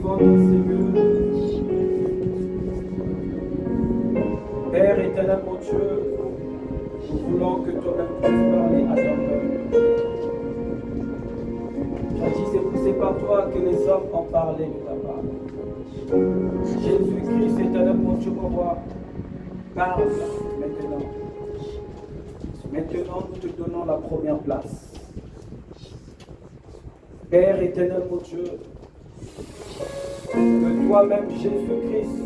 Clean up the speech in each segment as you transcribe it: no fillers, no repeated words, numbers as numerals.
devant ton Seigneur. Père éternel, mon Dieu, nous voulons que toi-même puisses parler à ton peuple. Tu as dit, c'est par toi que les hommes ont parlé de ta part. Jésus-Christ éternel, mon Dieu, mon roi, parle maintenant. Maintenant, nous te donnons la première place. Père éternel, mon Dieu, que toi-même, Jésus-Christ,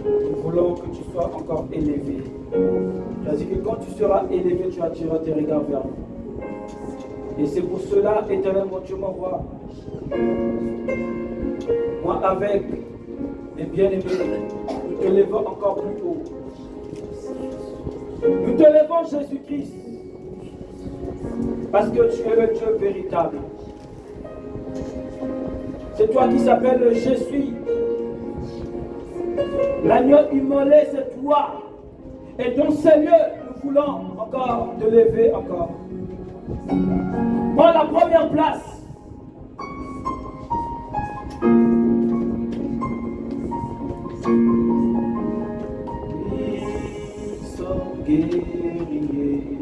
nous voulons que tu sois encore élevé. Tu as dit que quand tu seras élevé, tu attireras tes regards vers nous. Et c'est pour cela, éternel, mon Dieu, mon roi, moi avec les bien-aimés, nous te levons encore plus haut. Nous te levons, Jésus-Christ, parce que tu es le Dieu véritable. C'est toi qui s'appelles le Je suis. L'agneau immolé, c'est toi. Et donc, Seigneur, nous voulons encore te lever encore. Prends la première place. Ils sont guerriers.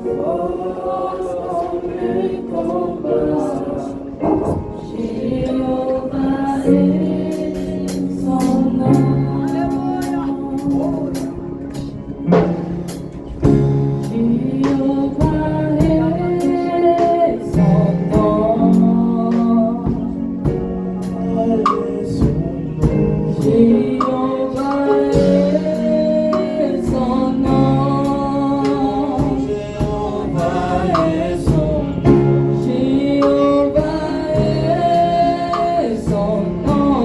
Dans les combats, Jéhovah est son nom. Jéhovah est son nom. Jéhovah est son nom. Jéhovah est son nom.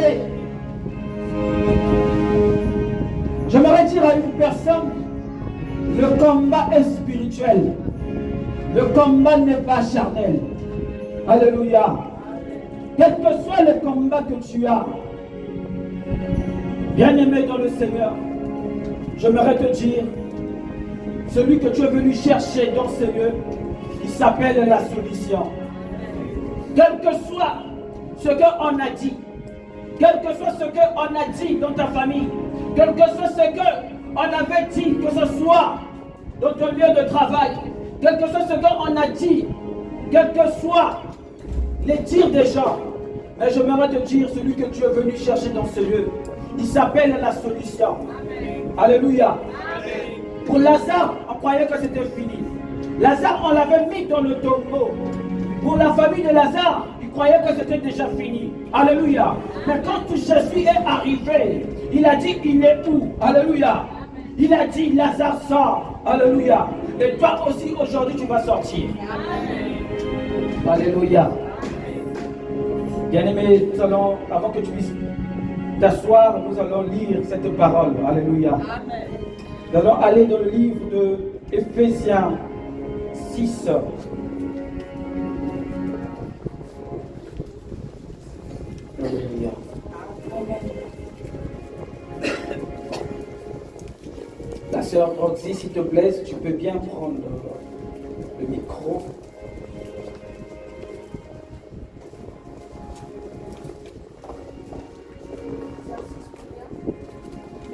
chercher. J'aimerais dire à une personne, le combat est spirituel. Le combat n'est pas charnel. Alléluia. Quel que soit le combat que tu as, bien-aimé dans le Seigneur, j'aimerais te dire, celui que tu es venu chercher dans ce lieu, il s'appelle la solution. Quel que soit ce qu'on a dit, quel que soit ce qu'on a dit dans ta famille, quel que soit ce qu'on avait dit, que ce soit dans ton lieu de travail, quel que soit ce qu'on a dit, quel que soit les dires des gens, mais j'aimerais te dire, celui que tu es venu chercher dans ce lieu, il s'appelle la solution. Amen. Alléluia. Amen. Pour Lazare, on croyait que c'était fini. Lazare, on l'avait mis dans le tombeau. Pour la famille de Lazare, ils croyaient que c'était déjà fini. Alléluia. Mais quand Jésus est arrivé, il a dit, il est où? Alléluia. Il a dit, Lazare sort. Alléluia. Et toi aussi, aujourd'hui, tu vas sortir. Amen. Alléluia. Bien-aimé, nous allons, avant que tu puisses t'asseoir, nous allons lire cette parole. Alléluia. Amen. Nous allons aller dans le livre de Éphésiens 6. Alléluia. La sœur Roxy, s'il te plaît, si tu peux bien prendre le micro.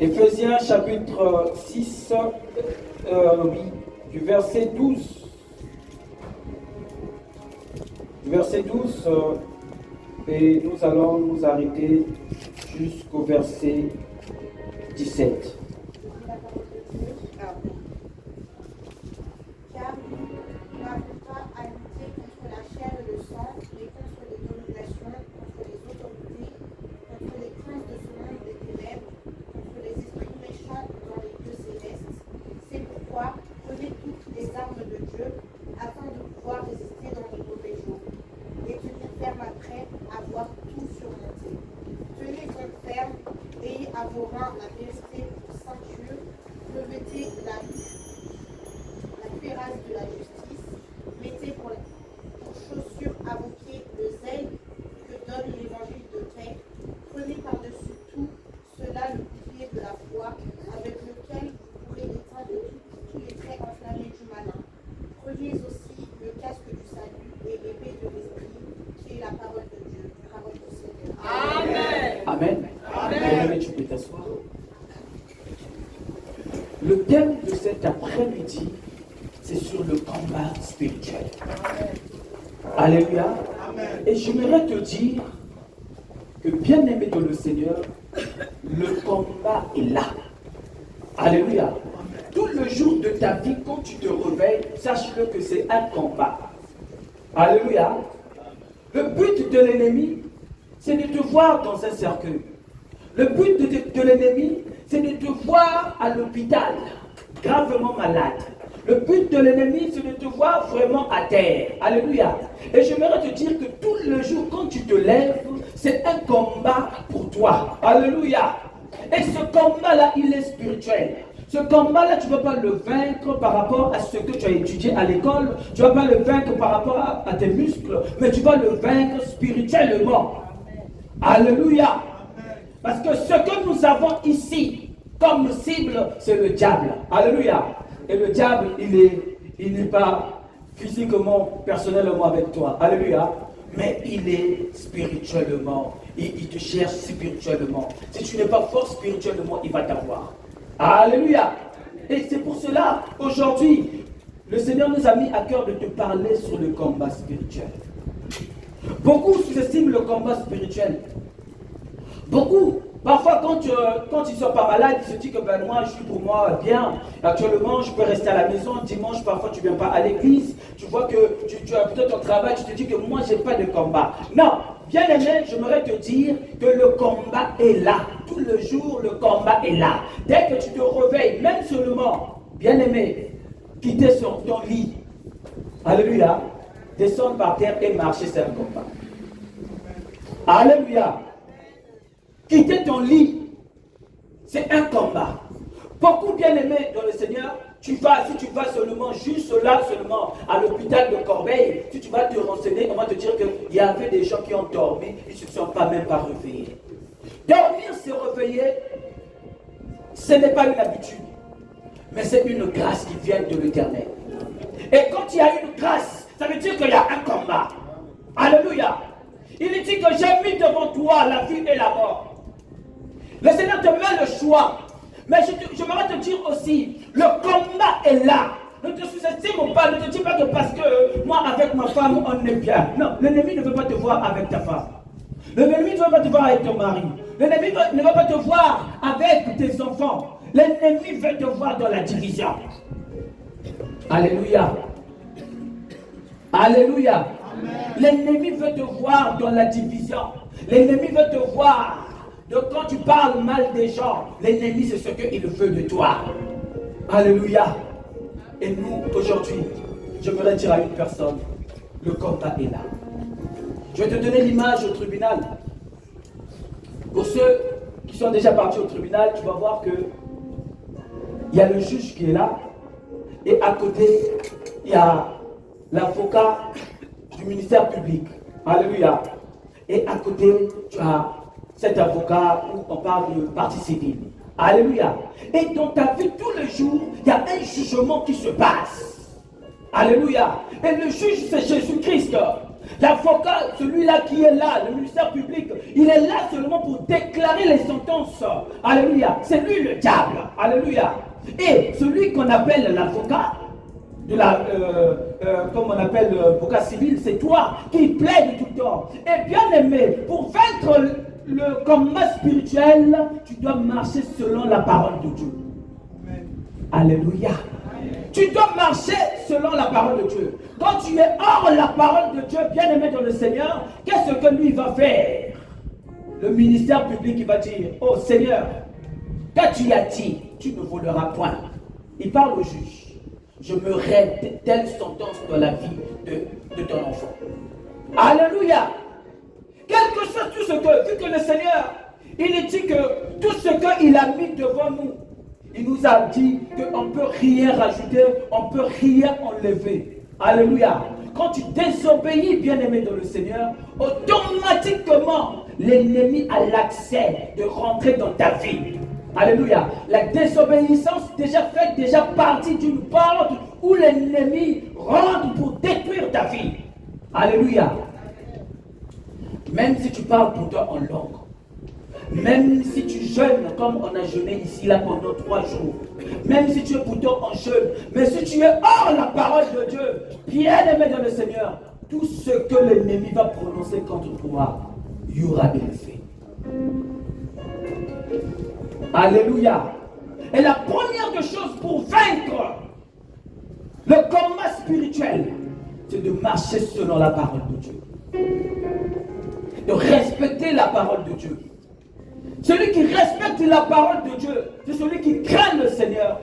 Éphésiens chapitre 6, oui, du verset 12. Du verset 12, et nous allons nous arrêter jusqu'au verset 17. Amen. Amen. Tu peux t'asseoir. Le thème de cet après-midi, c'est sur le combat spirituel. Alléluia. Amen. Et j'aimerais te dire que, bien-aimé dans le Seigneur, le combat est là. Alléluia. Tout le jour de ta vie, quand tu te réveilles, sache-le que c'est un combat. Alléluia. Le but de l'ennemi, c'est de te voir dans un cercueil. Le but de l'ennemi, c'est de te voir à l'hôpital, gravement malade. Le but de l'ennemi, c'est de te voir vraiment à terre. Alléluia. Et j'aimerais te dire que tout le jour, quand tu te lèves, c'est un combat pour toi. Alléluia. Et ce combat-là, il est spirituel. Ce combat-là, tu ne vas pas le vaincre par rapport à ce que tu as étudié à l'école. Tu ne vas pas le vaincre par rapport à tes muscles, mais tu vas le vaincre spirituellement. Alléluia. Parce que ce que nous avons ici comme cible, c'est le diable. Alléluia. Et le diable, il n'est pas physiquement, personnellement avec toi. Alléluia. Mais il est spirituellement. Il te cherche spirituellement. Si tu n'es pas fort spirituellement, il va t'avoir. Alléluia. Et c'est pour cela, aujourd'hui, le Seigneur nous a mis à cœur de te parler sur le combat spirituel. Beaucoup sous-estiment le combat spirituel. Beaucoup. Parfois, quand ils ne sont pas malades, ils se disent que ben, moi, je suis pour moi bien. Actuellement, je peux rester à la maison. Dimanche, parfois, tu ne viens pas à l'église. Tu vois que tu as peut-être ton travail. Tu te dis que moi, je n'ai pas de combat. Non. Bien aimé, j'aimerais te dire que le combat est là. Tout le jour, le combat est là. Dès que tu te réveilles, même seulement, bien aimé, quitter ton lit. Alléluia. Descendre par terre et marcher, c'est un combat. Alléluia. quitter ton lit, c'est un combat. Beaucoup bien-aimés dans le Seigneur, si tu vas seulement, juste là seulement, à l'hôpital de Corbeil, si tu vas te renseigner, on va te dire qu'il y avait des gens qui ont dormi, ils ne se sont pas même pas réveillés. Dormir, se réveiller, ce n'est pas une habitude, mais c'est une grâce qui vient de l'Éternel. Et quand il y a une grâce, ça veut dire qu'il y a un combat. Alléluia. Il dit que j'ai mis devant toi la vie et la mort. Le Seigneur te met le choix. Mais je voudrais te dire aussi, le combat est là. Ne te sous-estime pas, ne te dis pas que parce que moi avec ma femme on est bien. Non, l'ennemi ne veut pas te voir avec ta femme. L'ennemi ne veut pas te voir avec ton mari. L'ennemi ne veut pas te voir avec tes enfants. L'ennemi veut te voir dans la division. Alléluia. Alléluia. L'ennemi veut te voir dans la division. L'ennemi veut te voir. Donc quand tu parles mal des gens, l'ennemi c'est ce qu'il veut de toi. Alléluia. Et nous, aujourd'hui, je voudrais dire à une personne, le combat est là. Je vais te donner l'image au tribunal. Pour ceux qui sont déjà partis au tribunal, tu vas voir que il y a le juge qui est là. Et à côté, il y a l'avocat du ministère public. Alléluia. Et à côté, tu as cet avocat où on parle de partie civile. Alléluia. Et dans ta vie, tous les jours, il y a un jugement qui se passe. Alléluia. Et le juge, c'est Jésus-Christ. L'avocat, celui-là qui est là, le ministère public, il est là seulement pour déclarer les sentences. Alléluia. C'est lui le diable. Alléluia. Et celui qu'on appelle l'avocat, comme on appelle l'avocat civil, c'est toi qui plaide tout le temps. Et bien aimé, pour vaincre le combat spirituel, tu dois marcher selon la parole de Dieu. Amen. Alléluia. Amen. Tu dois marcher selon la parole de Dieu. Quand tu es hors la parole de Dieu, bien aimé dans le Seigneur, qu'est-ce que lui va faire? Le ministère public, il va dire, oh Seigneur, quand tu as dit, tu ne voleras point. Il parle au juge. Je me règle telle sentence dans la vie de ton enfant. Alléluia. Quelque chose, tout ce que, vu que le Seigneur, il dit que tout ce qu'il a mis devant nous, il nous a dit qu'on ne peut rien rajouter, on ne peut rien enlever. Alléluia. Quand tu désobéis, bien-aimé dans le Seigneur, automatiquement, l'ennemi a l'accès de rentrer dans ta vie. Alléluia. La désobéissance fait déjà partie d'une porte où l'ennemi rentre pour détruire ta vie. Alléluia. Même si tu parles pour toi en langue, même si tu jeûnes comme on a jeûné ici là pendant 3 jours, même si tu es pourtant en jeûne, mais si tu es hors la parole de Dieu, bien aimé dans le Seigneur, tout ce que l'ennemi va prononcer contre toi, il y aura des effets. Alléluia. Et la première des choses pour vaincre le combat spirituel, c'est de marcher selon la parole de Dieu. De respecter la parole de Dieu. Celui qui respecte la parole de Dieu, c'est celui qui craint le Seigneur.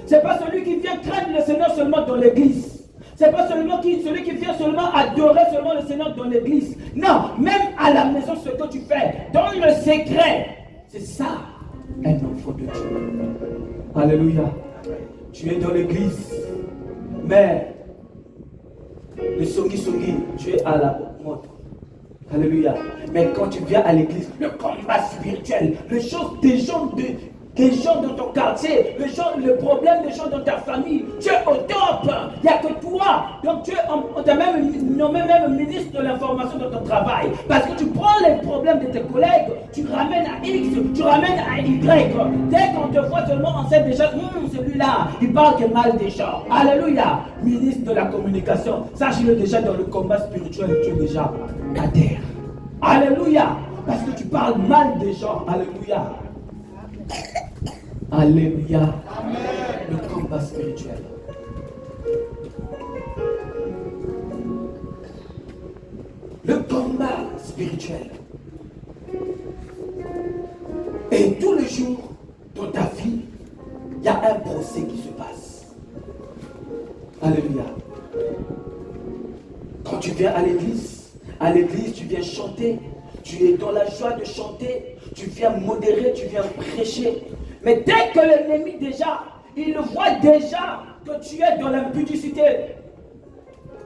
Ce n'est pas celui qui vient craindre le Seigneur seulement dans l'église. Ce n'est pas seulement celui qui vient seulement adorer seulement le Seigneur dans l'église. Non, même à la maison, ce que tu fais, dans le secret, c'est ça, un enfant de Dieu. Alléluia. Tu es dans l'église, mais le songi, tu es à la mode. Alléluia. Mais quand tu viens à l'église, le combat spirituel, les choses des gens dans ton quartier, le problème des gens dans ta famille, tu es au top. Il n'y a que toi. Donc on t'a même nommé même ministre de l'information dans ton travail. Parce que tu prends les problèmes de tes collègues, tu ramènes à X, tu ramènes à Y. Dès qu'on te voit seulement, on sait déjà, celui-là, il parle que mal des gens. Alléluia. Ministre de la communication, sache-le déjà dans le combat spirituel, tu es déjà à terre. Alléluia. Parce que tu parles mal des gens. Alléluia. Alléluia. Amen. Le combat spirituel. Le combat spirituel. Et tous les jours dans ta vie, il y a un procès qui se passe. Alléluia. Quand tu viens à l'église, tu viens chanter, Tu es dans la joie de chanter, tu viens modérer, tu viens prêcher. Mais dès que l'ennemi déjà, il voit déjà que tu es dans l'impudicité,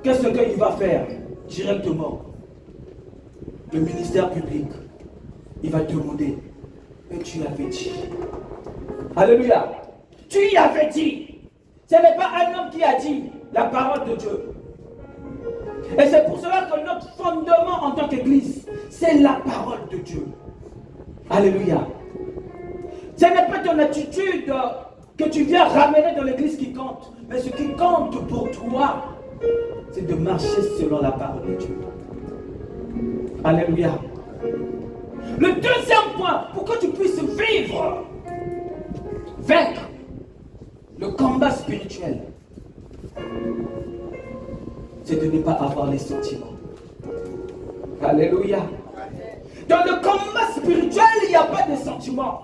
qu'est-ce qu'il va faire directement? Le ministère public, il va te demander, mais tu avais dit. Alléluia. Tu y avais dit. Ce n'est pas un homme qui a dit la parole de Dieu. Et c'est pour cela que notre fondement en tant qu'Église, c'est la parole de Dieu. Alléluia. Ce n'est pas ton attitude que tu viens ramener dans l'Église qui compte. Mais ce qui compte pour toi, c'est de marcher selon la parole de Dieu. Alléluia. Le deuxième point, pour que tu puisses vaincre le combat spirituel, c'est de ne pas avoir les sentiments. Alléluia. Dans le combat spirituel, il n'y a pas de sentiments.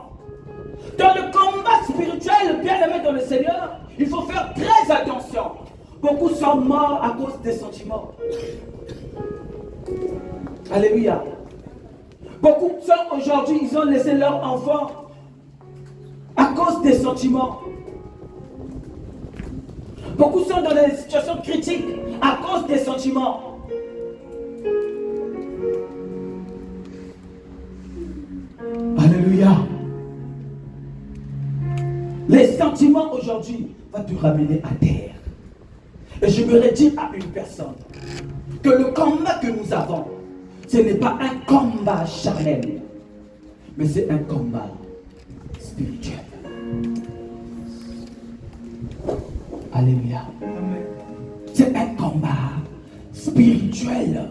Dans le combat spirituel, bien aimé dans le Seigneur, il faut faire très attention. Beaucoup sont morts à cause des sentiments. Alléluia. Beaucoup sont aujourd'hui, ils ont laissé leurs enfants à cause des sentiments. Beaucoup sont dans des situations critiques à cause des sentiments. Alléluia. Les sentiments aujourd'hui vont te ramener à terre. Et je me dire à une personne que le combat que nous avons, ce n'est pas un combat charnel, mais c'est un combat spirituel. Alléluia. C'est un combat spirituel.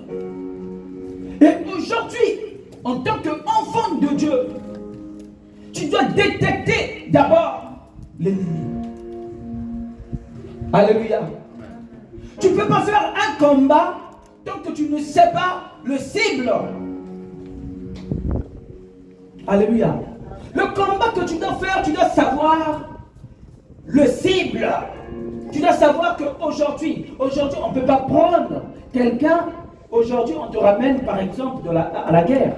Et aujourd'hui, en tant qu'enfant de Dieu, tu dois détecter d'abord l'ennemi. Alléluia. Tu ne peux pas faire un combat tant que tu ne sais pas le cible. Alléluia. Le combat que tu dois faire, tu dois savoir le cible. Tu dois savoir qu'aujourd'hui, on ne peut pas prendre quelqu'un. Aujourd'hui, on te ramène par exemple à la guerre.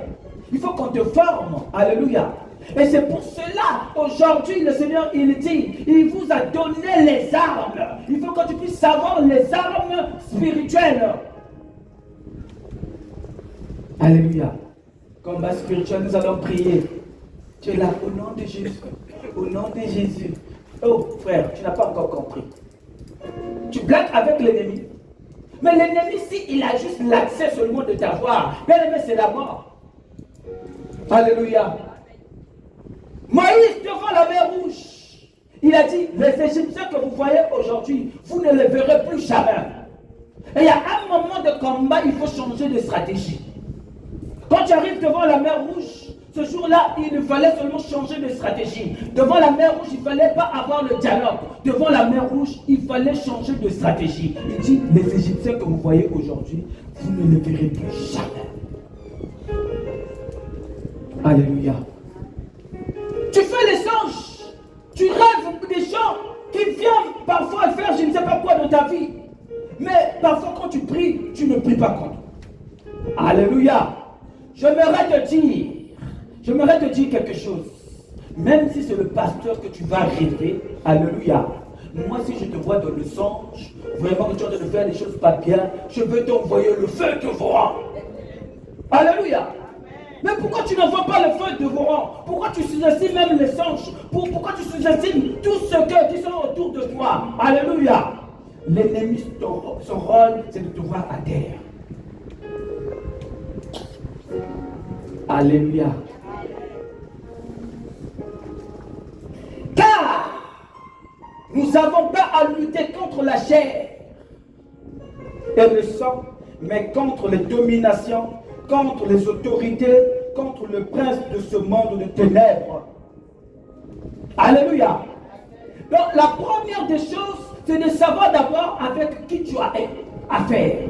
Il faut qu'on te forme. Alléluia. Et c'est pour cela, aujourd'hui, le Seigneur, il dit, il vous a donné les armes. Il faut que tu puisses savoir les armes spirituelles. Alléluia. Combat spirituel, nous allons prier. Tu es là, au nom de Jésus. Au nom de Jésus. Oh, frère, tu n'as pas encore compris. Tu blagues avec l'ennemi. Mais l'ennemi, s'il a juste l'accès seulement de t'avoir, bien aimé, c'est la mort. Alléluia. Moïse, devant la mer Rouge, il a dit, les Égyptiens que vous voyez aujourd'hui, vous ne les verrez plus jamais. Et il y a un moment de combat, il faut changer de stratégie. Quand tu arrives devant la mer Rouge, ce jour-là, il fallait seulement changer de stratégie. Devant la mer Rouge, il ne fallait pas avoir le dialogue. Devant la mer Rouge, il fallait changer de stratégie. Il dit, les Égyptiens que vous voyez aujourd'hui, vous ne les verrez plus jamais. Alléluia. Tu fais les anges. Tu rêves des gens qui viennent parfois faire je ne sais pas quoi dans ta vie. Mais parfois quand tu pries, tu ne pries pas contre. Alléluia. J'aimerais te dire quelque chose. Même si c'est le pasteur que tu vas rêver, alléluia. Moi, si je te vois dans le songe, vraiment que tu es en train de faire des choses pas bien, je veux t'envoyer le feu dévorant. Alléluia. Mais pourquoi tu n'envoies pas le feu dévorant? Pourquoi tu sous-estimes même les songes? Pourquoi tu sous-estimes tous ceux qui sont autour de toi? Alléluia. L'ennemi, son rôle, c'est de te voir à terre. Alléluia. Car nous n'avons pas à lutter contre la chair et le sang, mais contre les dominations, contre les autorités, contre le prince de ce monde de ténèbres. Alléluia. Donc la première des choses, c'est de savoir d'abord avec qui tu as affaire.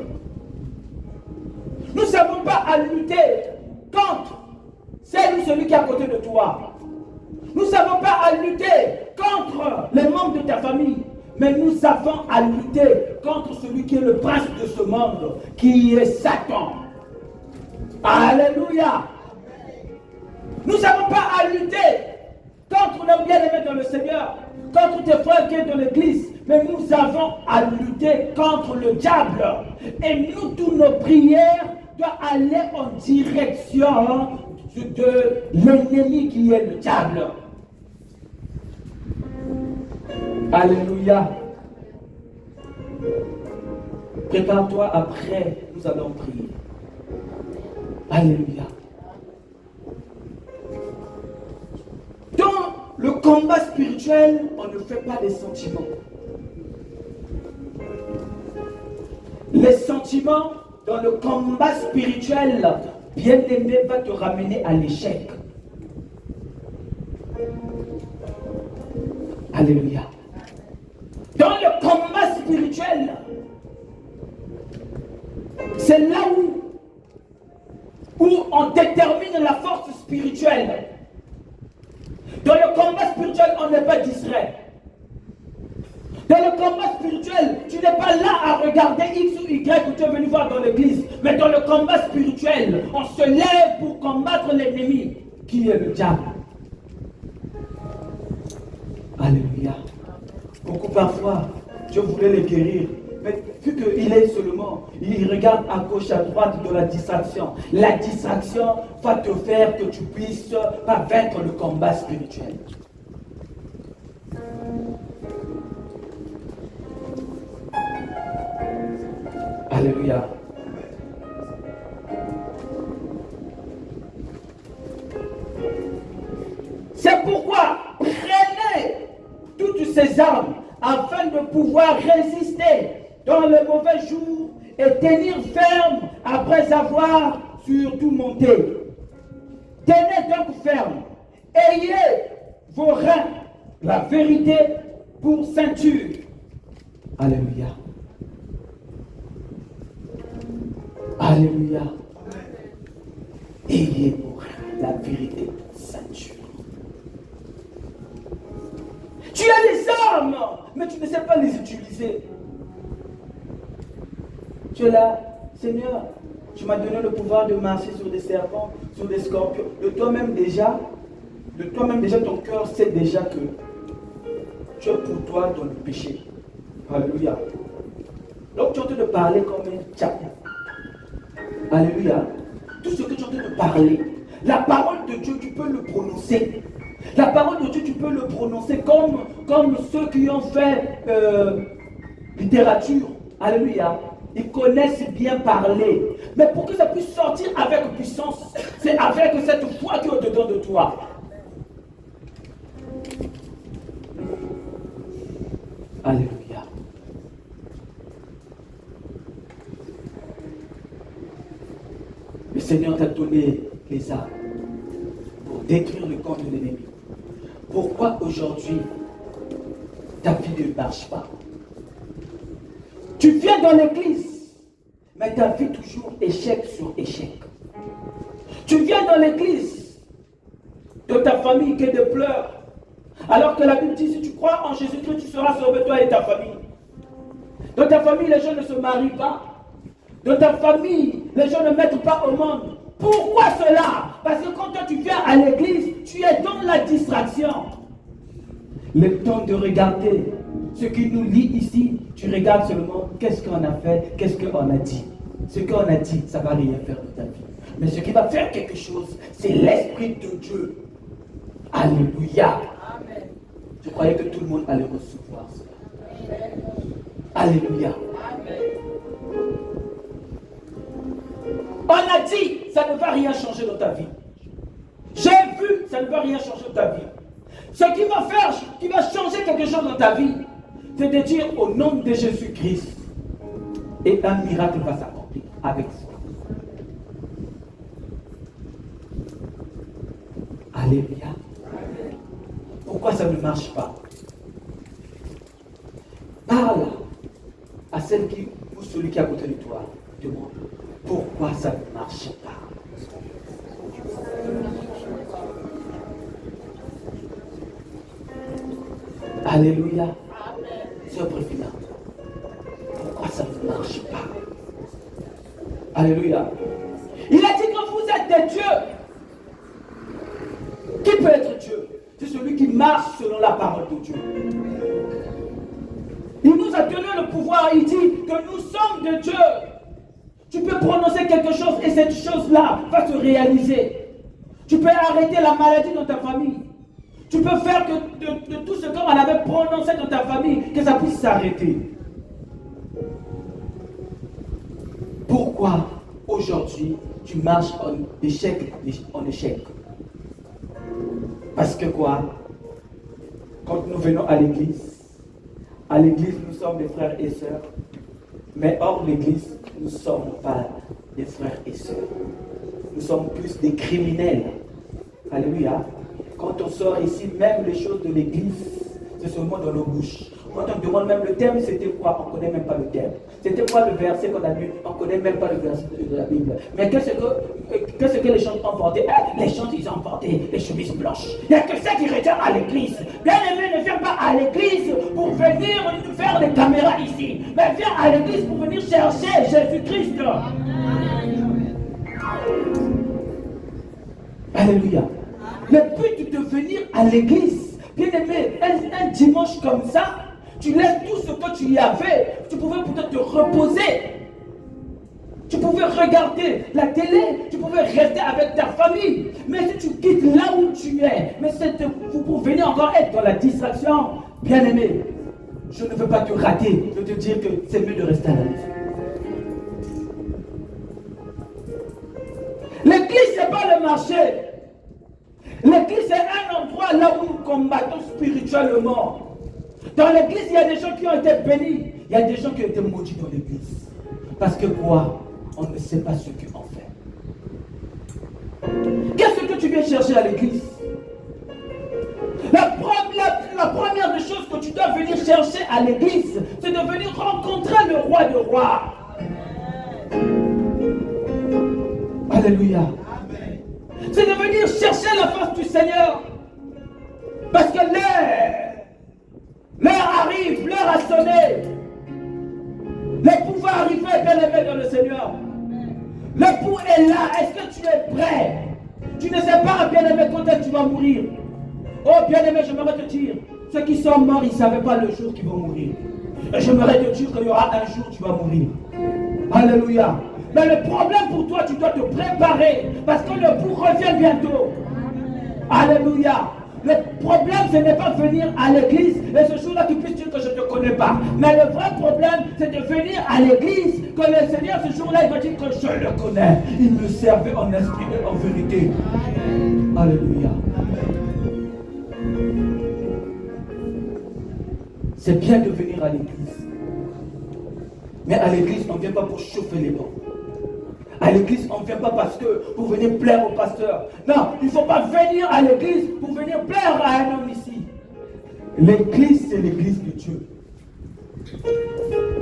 Nous ne savons pas à lutter contre celle ou celui qui est à côté de toi. Nous ne savons pas à lutter contre les membres de ta famille, mais nous avons à lutter contre celui qui est le prince de ce monde, qui est Satan. Alléluia. Nous n'avons pas à lutter contre nos bien-aimés dans le Seigneur, contre tes frères qui sont dans l'église, mais nous avons à lutter contre le diable. Et nous, toutes nos prières doivent aller en direction de l'ennemi qui est le diable. Alléluia. Prépare-toi, après, nous allons prier. Alléluia. Dans le combat spirituel, on ne fait pas des sentiments. Les sentiments, dans le combat spirituel, bien aimé, va te ramener à l'échec. Alléluia. Dans le combat spirituel, c'est là où on détermine la force spirituelle. Dans le combat spirituel, on n'est pas distrait. Dans le combat spirituel, tu n'es pas là à regarder X ou Y que tu es venu voir dans l'église. Mais dans le combat spirituel, on se lève pour combattre l'ennemi qui est le diable. Alléluia. Beaucoup parfois, Dieu voulait les guérir. Mais vu qu'il est seulement, il regarde à gauche, à droite de la distraction. La distraction va te faire que tu puisses pas vaincre le combat spirituel. Alléluia. C'est pourquoi prenez toutes ces armes afin de pouvoir résister dans le mauvais jour et tenir ferme après avoir surtout monté. Tenez donc ferme. Ayez vos reins, la vérité pour ceinture. Alléluia. Alléluia. Ayez vos reins, la vérité pour ceinture. Tu as les armes, mais tu ne sais pas les utiliser. Tu es là, Seigneur, tu m'as donné le pouvoir de marcher sur des serpents, sur des scorpions. De toi-même déjà, ton cœur sait déjà que tu es pour toi dans le péché. Alléluia. Donc tu es en train de parler comme un tchapon. Alléluia. Tout ce que tu es en train de parler, la parole de Dieu, tu peux le prononcer. La parole de Dieu, tu peux le prononcer comme ceux qui ont fait littérature. Alléluia. Ils connaissent bien parler. Mais pour que ça puisse sortir avec puissance, c'est avec cette foi qui est au-dedans de toi. Alléluia. Le Seigneur t'a donné les armes pour détruire le camp de l'ennemi. Pourquoi aujourd'hui ta vie ne marche pas? Tu viens dans l'église, mais ta vie toujours échec sur échec. Tu viens dans l'église de ta famille qui est de pleurs, alors que la Bible dit si tu crois en Jésus-Christ, tu seras sauvé toi et ta famille. Dans ta famille, les gens ne se marient pas. Dans ta famille, les gens ne mettent pas au monde. Pourquoi cela? Parce que quand toi tu viens à l'église, tu es dans la distraction. Le temps de regarder ce qui nous lie ici, tu regardes seulement qu'est-ce qu'on a fait, qu'est-ce qu'on a dit. Ce qu'on a dit, ça ne va rien faire de ta vie. Mais ce qui va faire quelque chose, c'est l'Esprit de Dieu. Alléluia. Amen. Je croyais que tout le monde allait recevoir cela. Alléluia. Amen. On a dit, ça ne va rien changer dans ta vie. J'ai vu, ça ne va rien changer dans ta vie. Ce qui va faire, qui va changer quelque chose dans ta vie, c'est de dire au nom de Jésus-Christ, et un miracle va s'accomplir avec foi. Alléluia. Pourquoi ça ne marche pas? Parle à celle qui, ou celui qui est à côté de toi. Demande, pourquoi ça ne marche pas? Alléluia. Sœur Préfina, pourquoi ça ne marche pas? Alléluia. Il a dit que vous de Dieu. Qui peut être Dieu? C'est celui qui marche selon la parole de Dieu. Il nous a donné le pouvoir. Il dit que nous sommes de Dieu. Tu peux prononcer quelque chose et cette chose-là va se réaliser. Tu peux arrêter la maladie dans ta famille. Tu peux faire que de tout ce qu'on avait prononcé dans ta famille, que ça puisse s'arrêter. Pourquoi aujourd'hui tu marches en échec? Parce que quoi? Quand nous venons à l'église nous sommes des frères et sœurs. Mais hors l'église, nous ne sommes pas des frères et sœurs. Nous sommes plus des criminels. Alléluia. Quand on sort ici, même les choses de l'église, c'est seulement dans nos bouches. Quand on demande même le thème, c'était quoi? On ne connaît même pas le thème. C'était quoi le verset qu'on a lu? On ne connaît même pas le verset de la Bible. Mais qu'est-ce que les gens ont porté? Les gens, ils ont porté les chemises blanches. Il n'y a que ça qui retourne à l'église. Bien-aimé, ne viens pas à l'église pour venir faire des caméras ici. Mais viens à l'église pour venir chercher Jésus-Christ. Alléluia. Le but de venir à l'église, bien-aimé, un dimanche comme ça, tu laisses tout ce que tu y avais. Tu pouvais peut-être te reposer. Tu pouvais regarder la télé. Tu pouvais rester avec ta famille. Mais si tu quittes là où tu es, mais c'est pour venir encore être dans la distraction, bien-aimé, je ne veux pas te rater. Je veux te dire que c'est mieux de rester à la maison. L'église, ce n'est pas le marché. L'église, c'est un endroit là où nous combattons spirituellement. Dans l'église, il y a des gens qui ont été bénis. Il y a des gens qui ont été maudits dans l'église. Parce que quoi? On ne sait pas ce qu'on fait. Qu'est-ce que tu viens chercher à l'église? La première des choses que tu dois venir chercher à l'église, c'est de venir rencontrer le roi des rois. Alléluia. C'est de venir chercher la face du Seigneur. Parce que l'heure arrive, l'heure a sonné. L'époux va arriver, bien-aimé dans le Seigneur. L'époux est là. Est-ce que tu es prêt? Tu ne sais pas, bien-aimé, quand est-ce que tu vas mourir. Oh, bien-aimé, j'aimerais te dire, ceux qui sont morts, ils ne savaient pas le jour qu'ils vont mourir. Et j'aimerais te dire qu'il y aura un jour où tu vas mourir. Alléluia. Mais le problème pour toi, tu dois te préparer. Parce que l'époux revient bientôt. Alléluia. Le problème, ce n'est pas venir à l'église et ce jour-là tu puisses dire que je ne te connais pas. Mais le vrai problème, c'est de venir à l'église, que le Seigneur ce jour-là, il va dire que je le connais. Il me servait en esprit et en vérité. Alléluia. C'est bien de venir à l'église. Mais à l'église, on ne vient pas pour chauffer les bancs. À l'église, on ne vient pas parce que pour venir plaire au pasteur. Non, il ne faut pas venir à l'église pour venir plaire à un homme ici. L'église, c'est l'église de Dieu.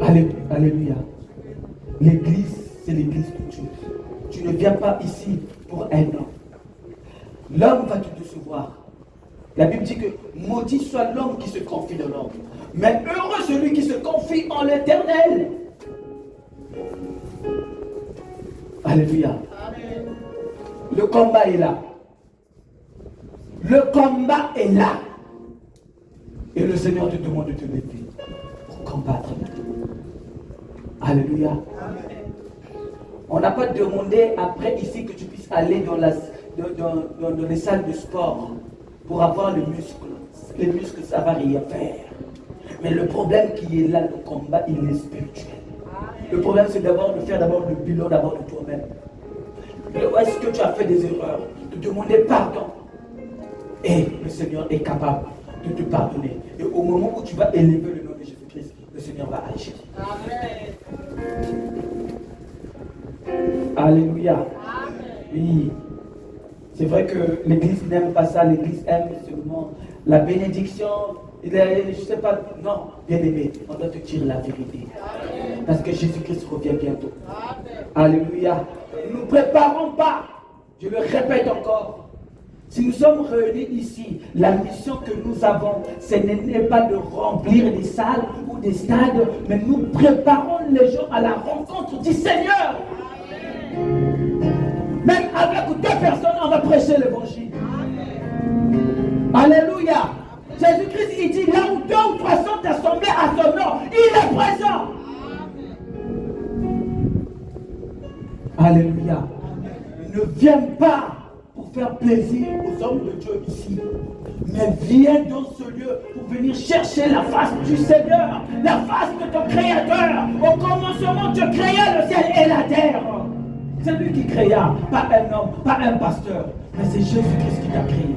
Alléluia. L'église, c'est l'église de Dieu. Tu ne viens pas ici pour un homme. L'homme va te décevoir. La Bible dit que maudit soit l'homme qui se confie dans l'homme. Mais heureux celui qui se confie en l'Éternel. Alléluia. Amen. Le combat est là. Le combat est là. Et le Seigneur te demande de te lever pour combattre. Alléluia. Amen. On n'a pas demandé après ici que tu puisses aller dans les salles de sport pour avoir le muscle. Les muscles, ça ne va rien faire. Mais le problème qui est là, le combat, il est spirituel. Le problème, c'est d'abord de faire d'abord le bilan d'abord de toi-même. Est-ce que tu as fait des erreurs? De demander pardon. Et le Seigneur est capable de te pardonner. Et au moment où tu vas élever le nom de Jésus-Christ, le Seigneur va agir. Amen. Alléluia. Amen. Oui. C'est vrai que l'Église n'aime pas ça. L'Église aime seulement la bénédiction. Je ne sais pas. Non, bien aimé, on doit te dire la vérité. Amen. Parce que Jésus-Christ revient bientôt. Amen. Alléluia. Nous ne préparons pas. Je le répète encore. Si nous sommes réunis ici, la mission que nous avons, ce n'est pas de remplir des salles ou des stades, mais nous préparons les gens à la rencontre du Seigneur. Amen. Même avec 2 personnes, on va prêcher l'évangile. Alléluia. Jésus-Christ, il dit, là où 2 ou 3 sont assemblés à son nom, il est présent. Alléluia. Ne viens pas pour faire plaisir aux hommes de Dieu ici, mais viens dans ce lieu pour venir chercher la face du Seigneur, la face de ton Créateur. Au commencement, Dieu créa le ciel et la terre. C'est lui qui créa, pas un homme, pas un pasteur, mais c'est Jésus-Christ qui t'a créé.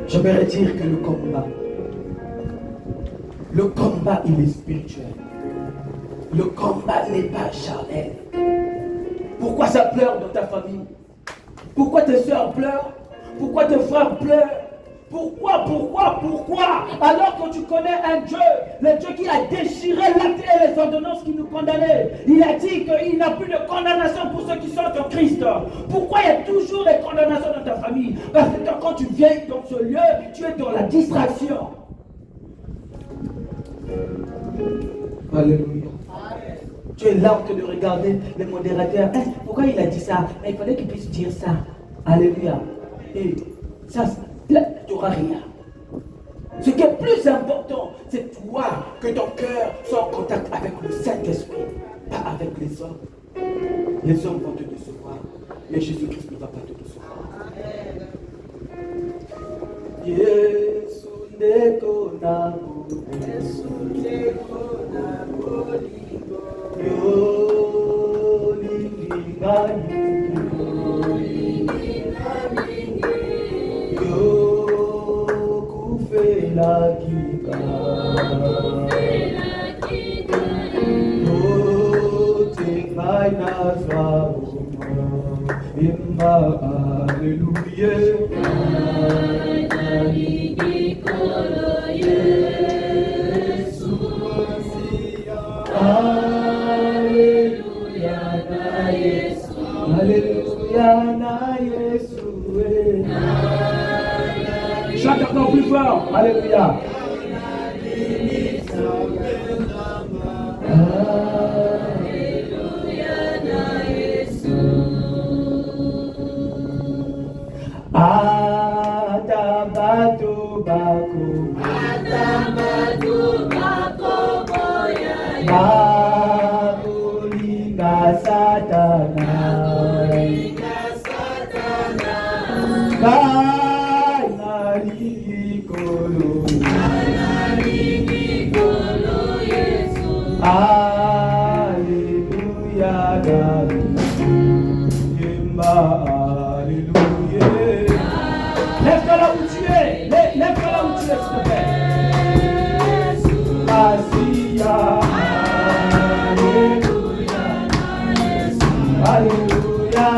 J'aimerais dire que le combat, il est spirituel. Le combat n'est pas charnel. Pourquoi ça pleure dans ta famille? Pourquoi tes soeurs pleurent? Pourquoi tes frères pleurent? Pourquoi? Alors que tu connais un Dieu, le Dieu qui a déchiré l'acte et les ordonnances qui nous condamnaient. Il a dit qu'il n'y a plus de condamnation pour ceux qui sont en Christ. Pourquoi il y a toujours des condamnations dans ta famille? Parce que quand tu viens dans ce lieu, tu es dans la distraction. Alléluia. Tu es là en train de regarder les modérateurs. Pourquoi il a dit ça? Mais il fallait qu'il puisse dire ça. Alléluia. Et ça, là, tu n'auras rien. Ce qui est plus important, c'est toi, que ton cœur soit en contact avec le Saint-Esprit, pas avec les hommes. Les hommes vont te décevoir, mais Jésus-Christ ne va pas te décevoir. Yesu ndeko nabo, Yesu ndeko nabo libo, yo lingani, yo kufela kika, yo tengai nazao, imba alleluia. Chante encore plus fort. Alléluia. Atabatu bako bakulinga satana Alléluia, Alléluia. Lève-toi là où tu es. Lève-toi là où tu es, s'il te plaît. Alléluia. Alléluia,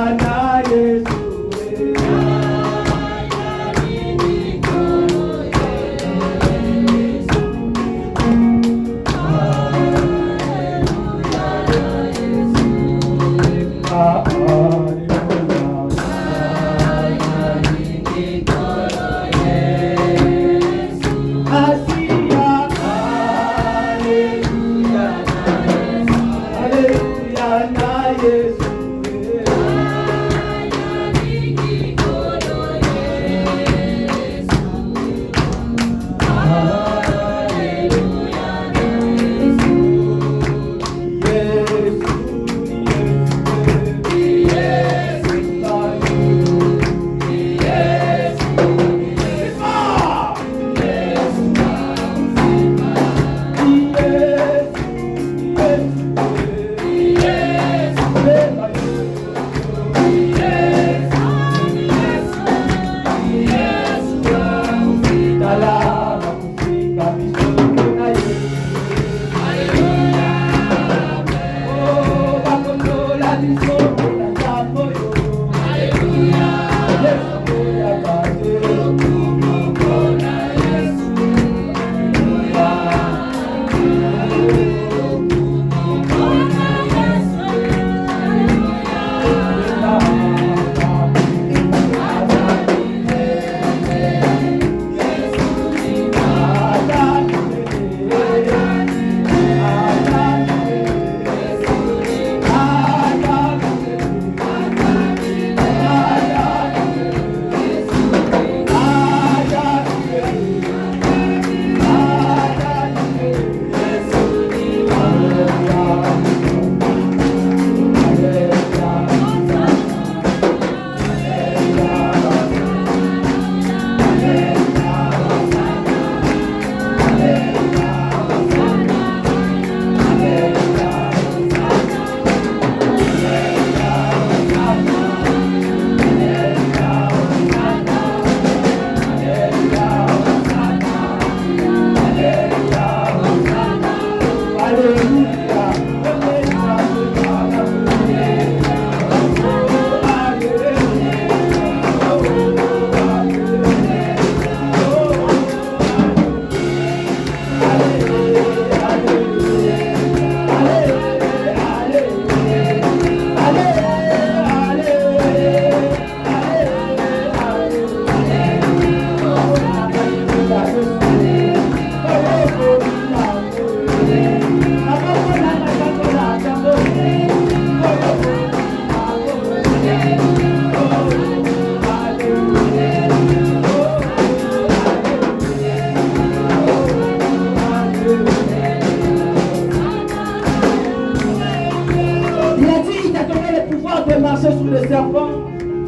marché sur les serpents,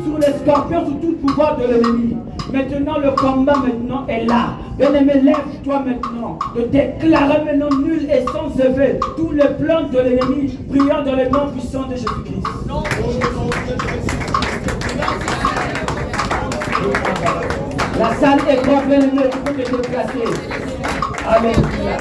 sur les scorpions, sur tout le pouvoir de l'ennemi. Maintenant, le combat maintenant est là. Bien-aimé, lève-toi maintenant. De déclarer maintenant nul et sans effet tous les plans de l'ennemi, priant dans les noms puissants de Jésus-Christ. La salle est grande, bien-aimé, tu peux te déplacer. Alléluia.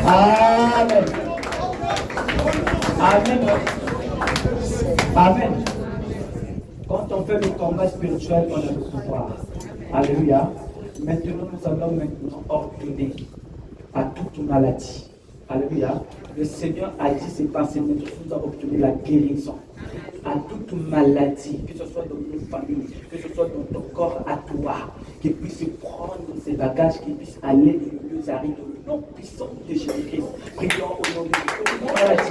Amen. Amen. Amen. Quand on fait le combat spirituel, on a le pouvoir. Alléluia. Maintenant, nous allons maintenant ordonner à toute maladie. Alléluia. Le Seigneur a dit ses pensées, maintenant nous avons obtenu la guérison. À toute maladie, que ce soit dans nos familles, que ce soit dans ton corps à toi, qu'il puisse prendre ses bagages, qu'il puisse aller de mieux arriver dans le nom puissant de Jésus-Christ. Prions au nom de Jésus. Toute maladie,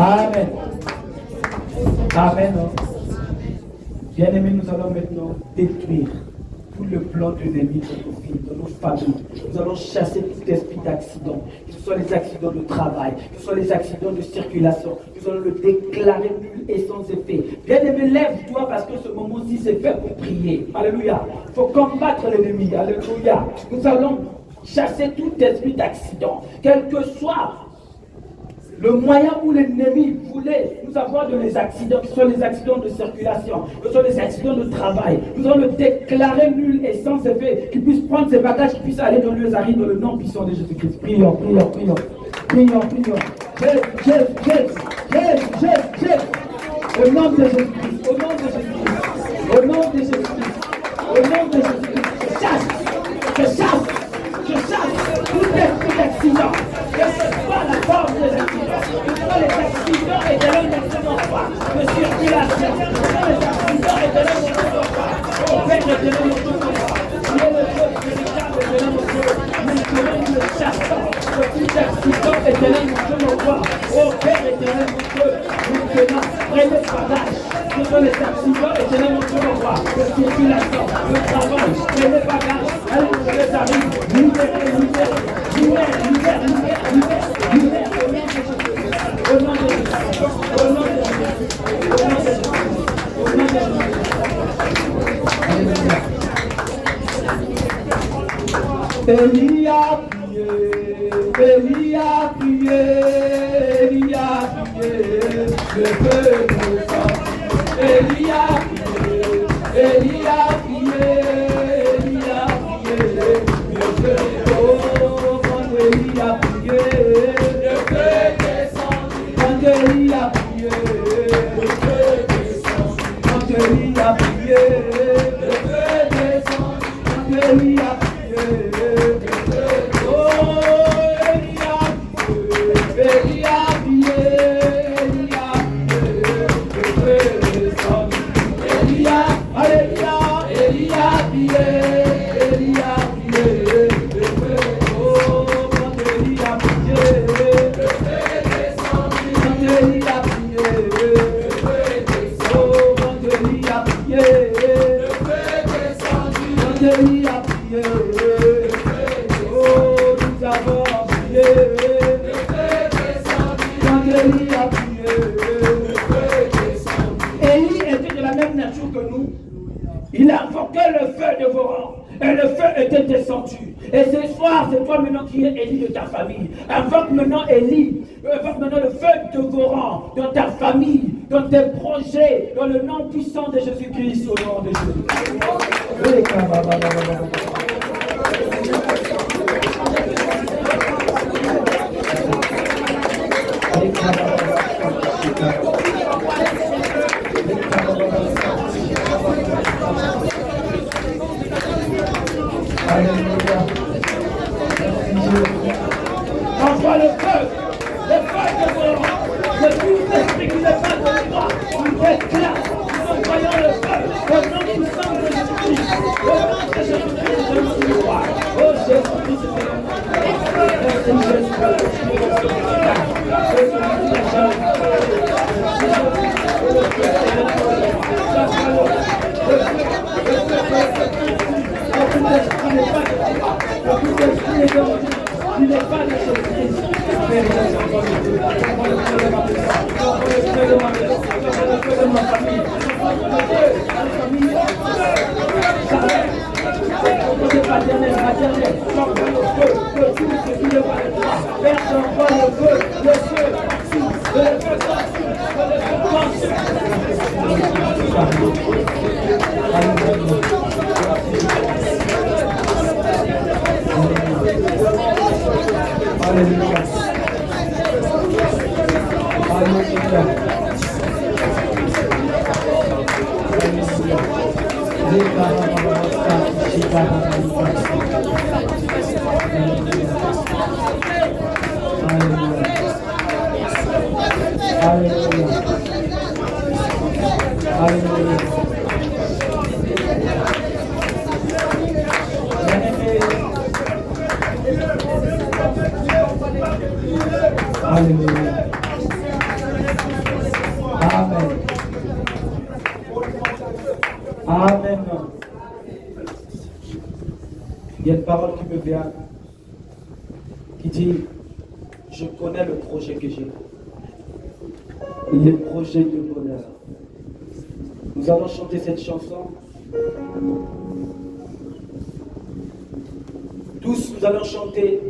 Amen. Amen. Bien-aimés, nous allons maintenant détruire tout le plan de l'ennemi dans nos vies, dans nos familles. Nous allons chasser tout esprit d'accident, que ce soit les accidents de travail, que ce soit les accidents de circulation. Nous allons le déclarer nul et sans effet. Bien-aimés, lève-toi parce que ce moment-ci c'est fait pour prier. Alléluia. Il faut combattre l'ennemi. Alléluia. Nous allons chasser tout esprit d'accident, quel que soit le moyen où l'ennemi voulait nous avoir de les accidents, que ce soit les accidents de circulation, que ce soit les accidents de travail, nous allons le déclarer nul et sans effet, qu'il puisse prendre ses bagages, qu'il puisse aller dans le Zari, dans le nom puissant de Jésus-Christ. Prions, prions, prions, prions, prions. Jésus, au nom de Jésus-Christ, au nom de Jésus-Christ, au nom de Jésus-Christ, au nom de Jésus-Christ, je chasse tout esprit d'accident, que ce soit la forme des accidents, que ce soit les accidents et de l'homme de circulation, que ce soit les accidents et de l'homme au Père de l'homme qui est le Dieu véritable de l'homme nous le chassons, que tout accident et de l'homme au Père de l'homme nous tenons, prenez bagage, que ce soit les accidents et de l'homme de circulation, le travail, prenez bagage, allez, les arrive, libérez, au nom de Jésus, au nom de Jésus, au nom de Jésus, au nom de Jésus. Élie a prié, Élie a prié, Élie a prié, le feu descend. Élie a prié, Élie a prié, Élie a prié, le feu descend. Quand Élie a prié, le feu descend. Quand Élie a prié, le feu descend. Quand Élie a prié, le feu descend. Quand Élie a prié. Il a invoqué le feu dévorant et le feu était descendu. Et ce soir, c'est toi maintenant qui es Élie de ta famille. Invoque maintenant Élie, invoque maintenant le feu dévorant dans ta famille, dans tes projets, dans le nom puissant de Jésus-Christ, au nom de Jésus. Envoie le feu de vos rangs, de tout esprit qui n'est pas de toi, nous déclare, nous envoyons le feu, au nom puissant de Jésus-Christ, au nom de Jésus-Christ, de notre roi, oh Jésus-Christ, merci il n'est pas de Jésus-Christ. Alléluia. Alléluia. Alléluia. Amen. Amen. Il y a une parole qui me vient, qui dit, je connais le projet que j'ai. Le projet de bonheur. Nous allons chanter cette chanson. Tous, nous allons chanter.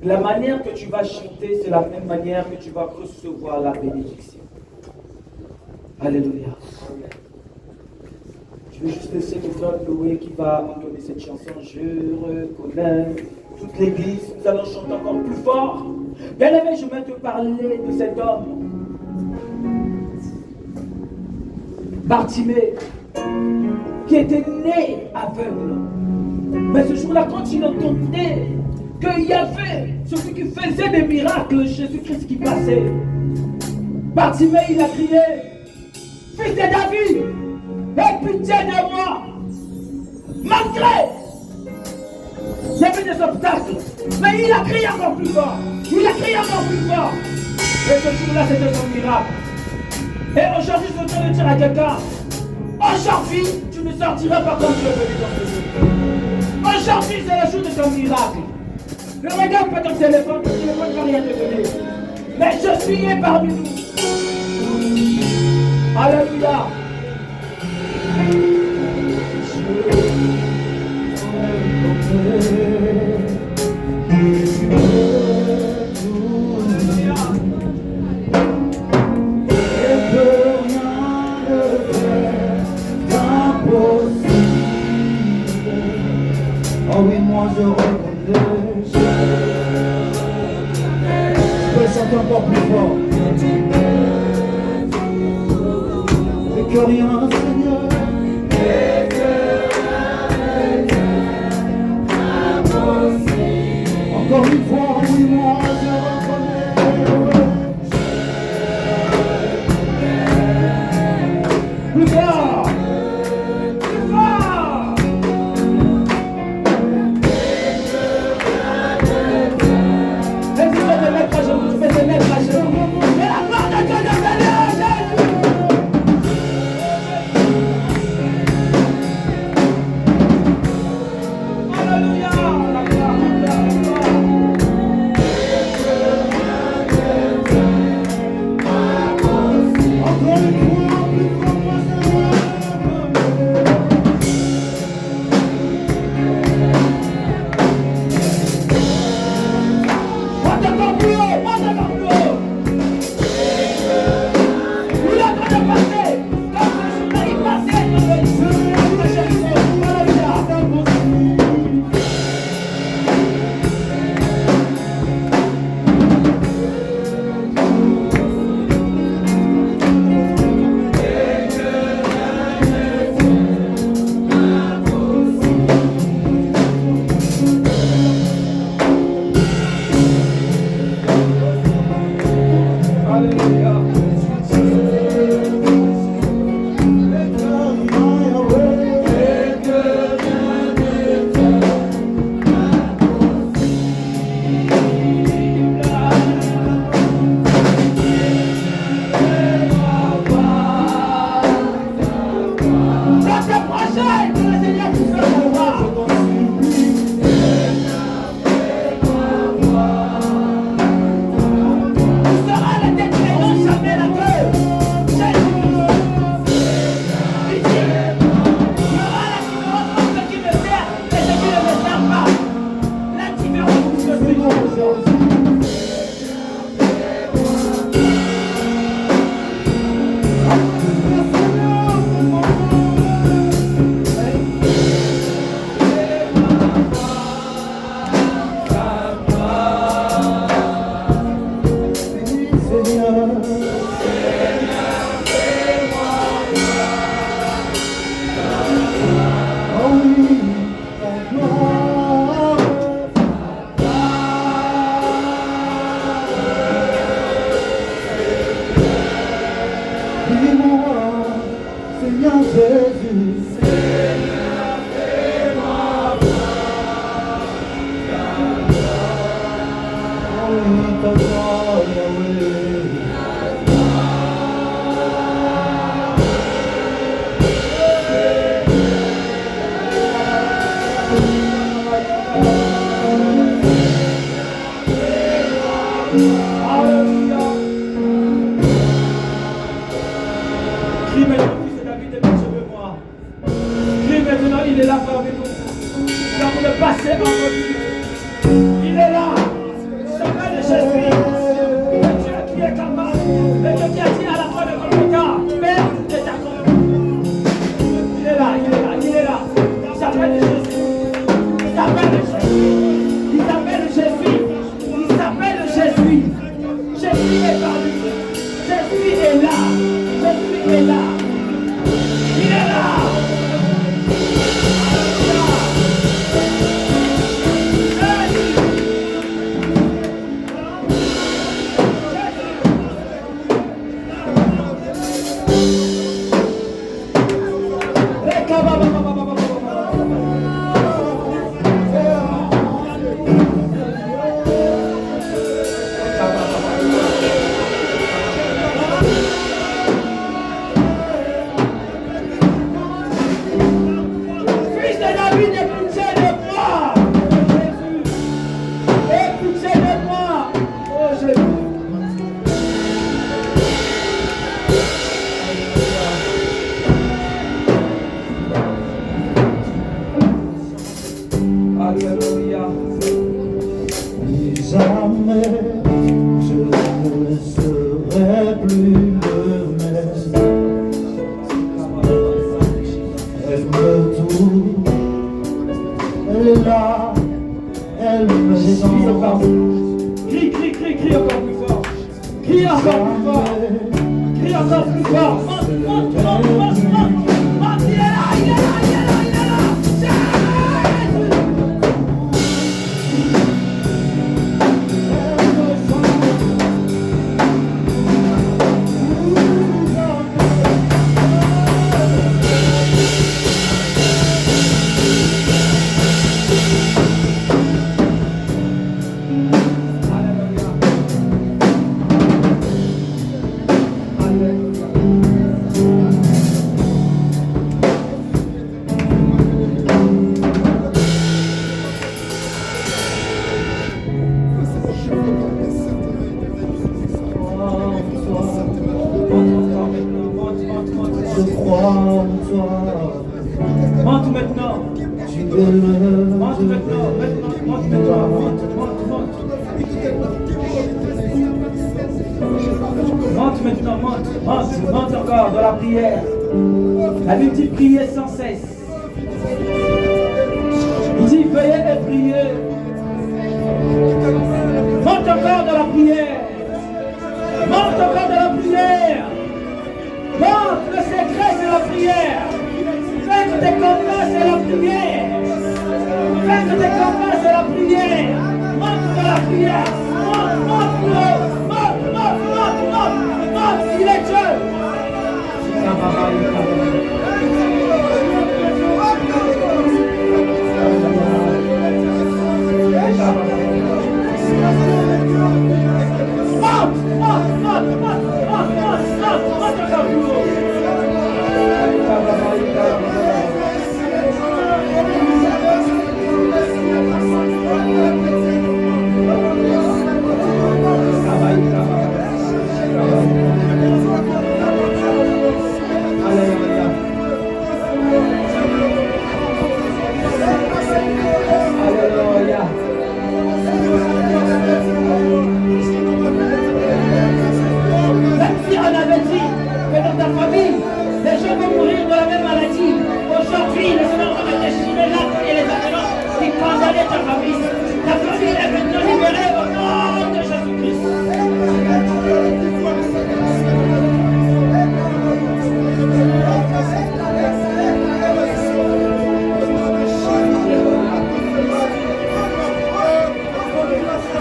La manière que tu vas chanter, c'est la même manière que tu vas recevoir la bénédiction. Alléluia. Je vais juste laisser le frère Noé qui va entonner cette chanson. Je reconnais toute l'église. Nous allons chanter encore plus fort. Bien aimé, je vais te parler de cet homme. Bartimée, qui était né aveugle. Mais ce jour-là, quand il entendait qu'il y avait celui qui faisait des miracles, Jésus-Christ qui passait, Bartimée, il a crié, Fils de David, aie pitié de moi. Malgré il y avait des obstacles, mais il a crié encore plus fort. Il a crié encore plus fort. Et ce jour-là, c'était son miracle. Et aujourd'hui, je veux te le dire à quelqu'un. Aujourd'hui, tu ne sortiras pas comme tu es venu dans ce jour. Aujourd'hui, c'est le jour de ton miracle. Ne regarde pas ton téléphone ne va rien te donner. Mais je suis parmi nous. Alléluia. Oh oui, moi je reconnais. Je peux chanter encore plus fort. Et que rien, Seigneur. Et que rien n'est impossible. Encore une fois, oui, moi je reconnais. Plus fort. Plus fort. Je vais te mettre à genoux. Mais la gloire de Dieu de Alléluia. Alléluia. Crie maintenant, fils de David, dépêche-moi. Crie maintenant, il est là parmi nous. Il va nous passer en revue. Il est là. Sauveur de Jésus. Le Dieu qui est capable. Le Dieu qui a dit à la croix de Golgotha, Père, je t'accorde. Il est là, il est là, il est là. Il s'appelle Jésus. Il s'appelle Jésus. Il s'appelle Jésus. Il s'appelle Jésus. Jésus est parmi nous. Jésus est là. Jésus est là. Il est là. Monte encore dans la prière. La Bible dit prier sans cesse. Il dit veillez et priez. Monte encore dans la prière. Monte encore dans la prière. Monte, le secret c'est la prière. Fais que tes combats c'est la prière. Fais que tes combats c'est la prière. Monte dans la prière. Monte, monte, monte, monte, monte, monte, monte, il est Dieu.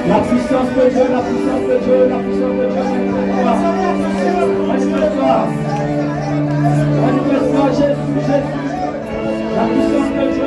La puissance de Dieu, la puissance de Dieu, la puissance de Dieu. Manifeste-toi. Manifeste-toi, Jésus, Jésus. La puissance de Dieu.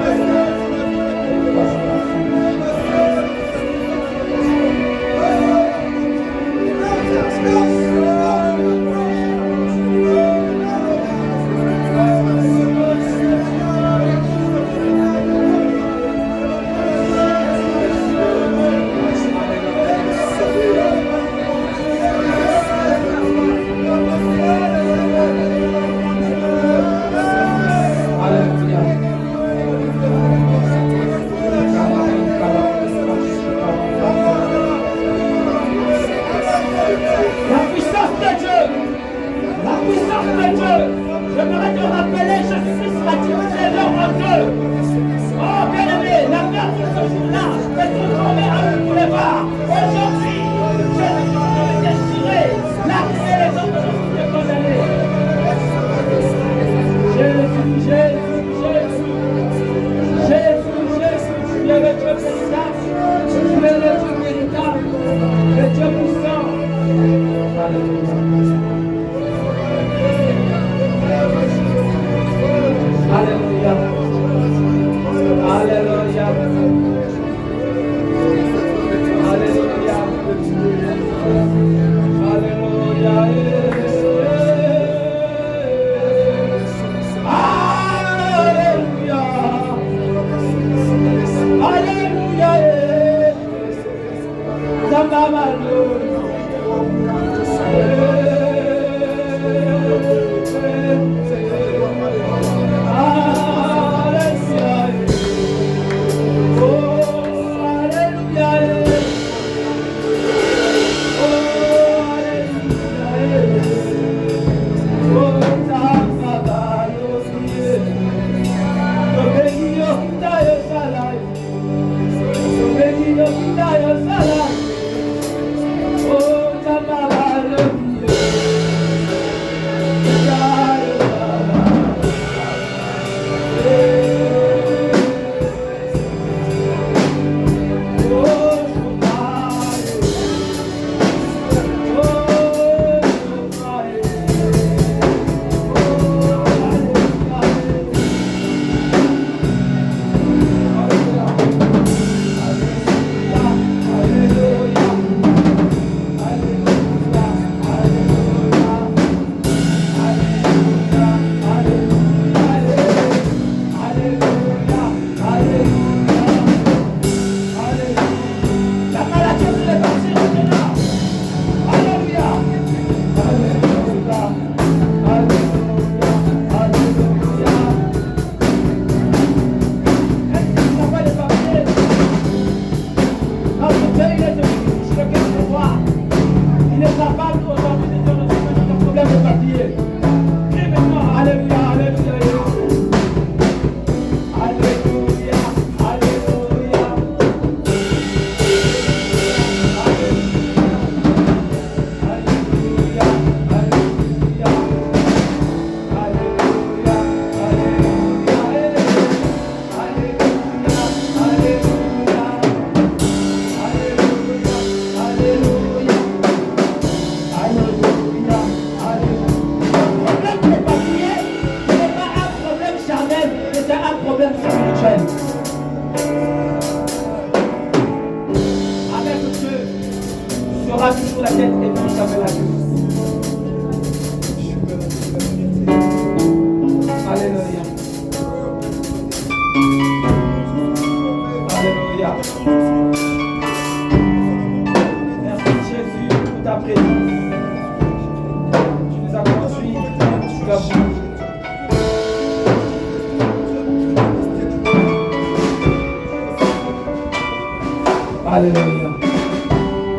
Alléluia.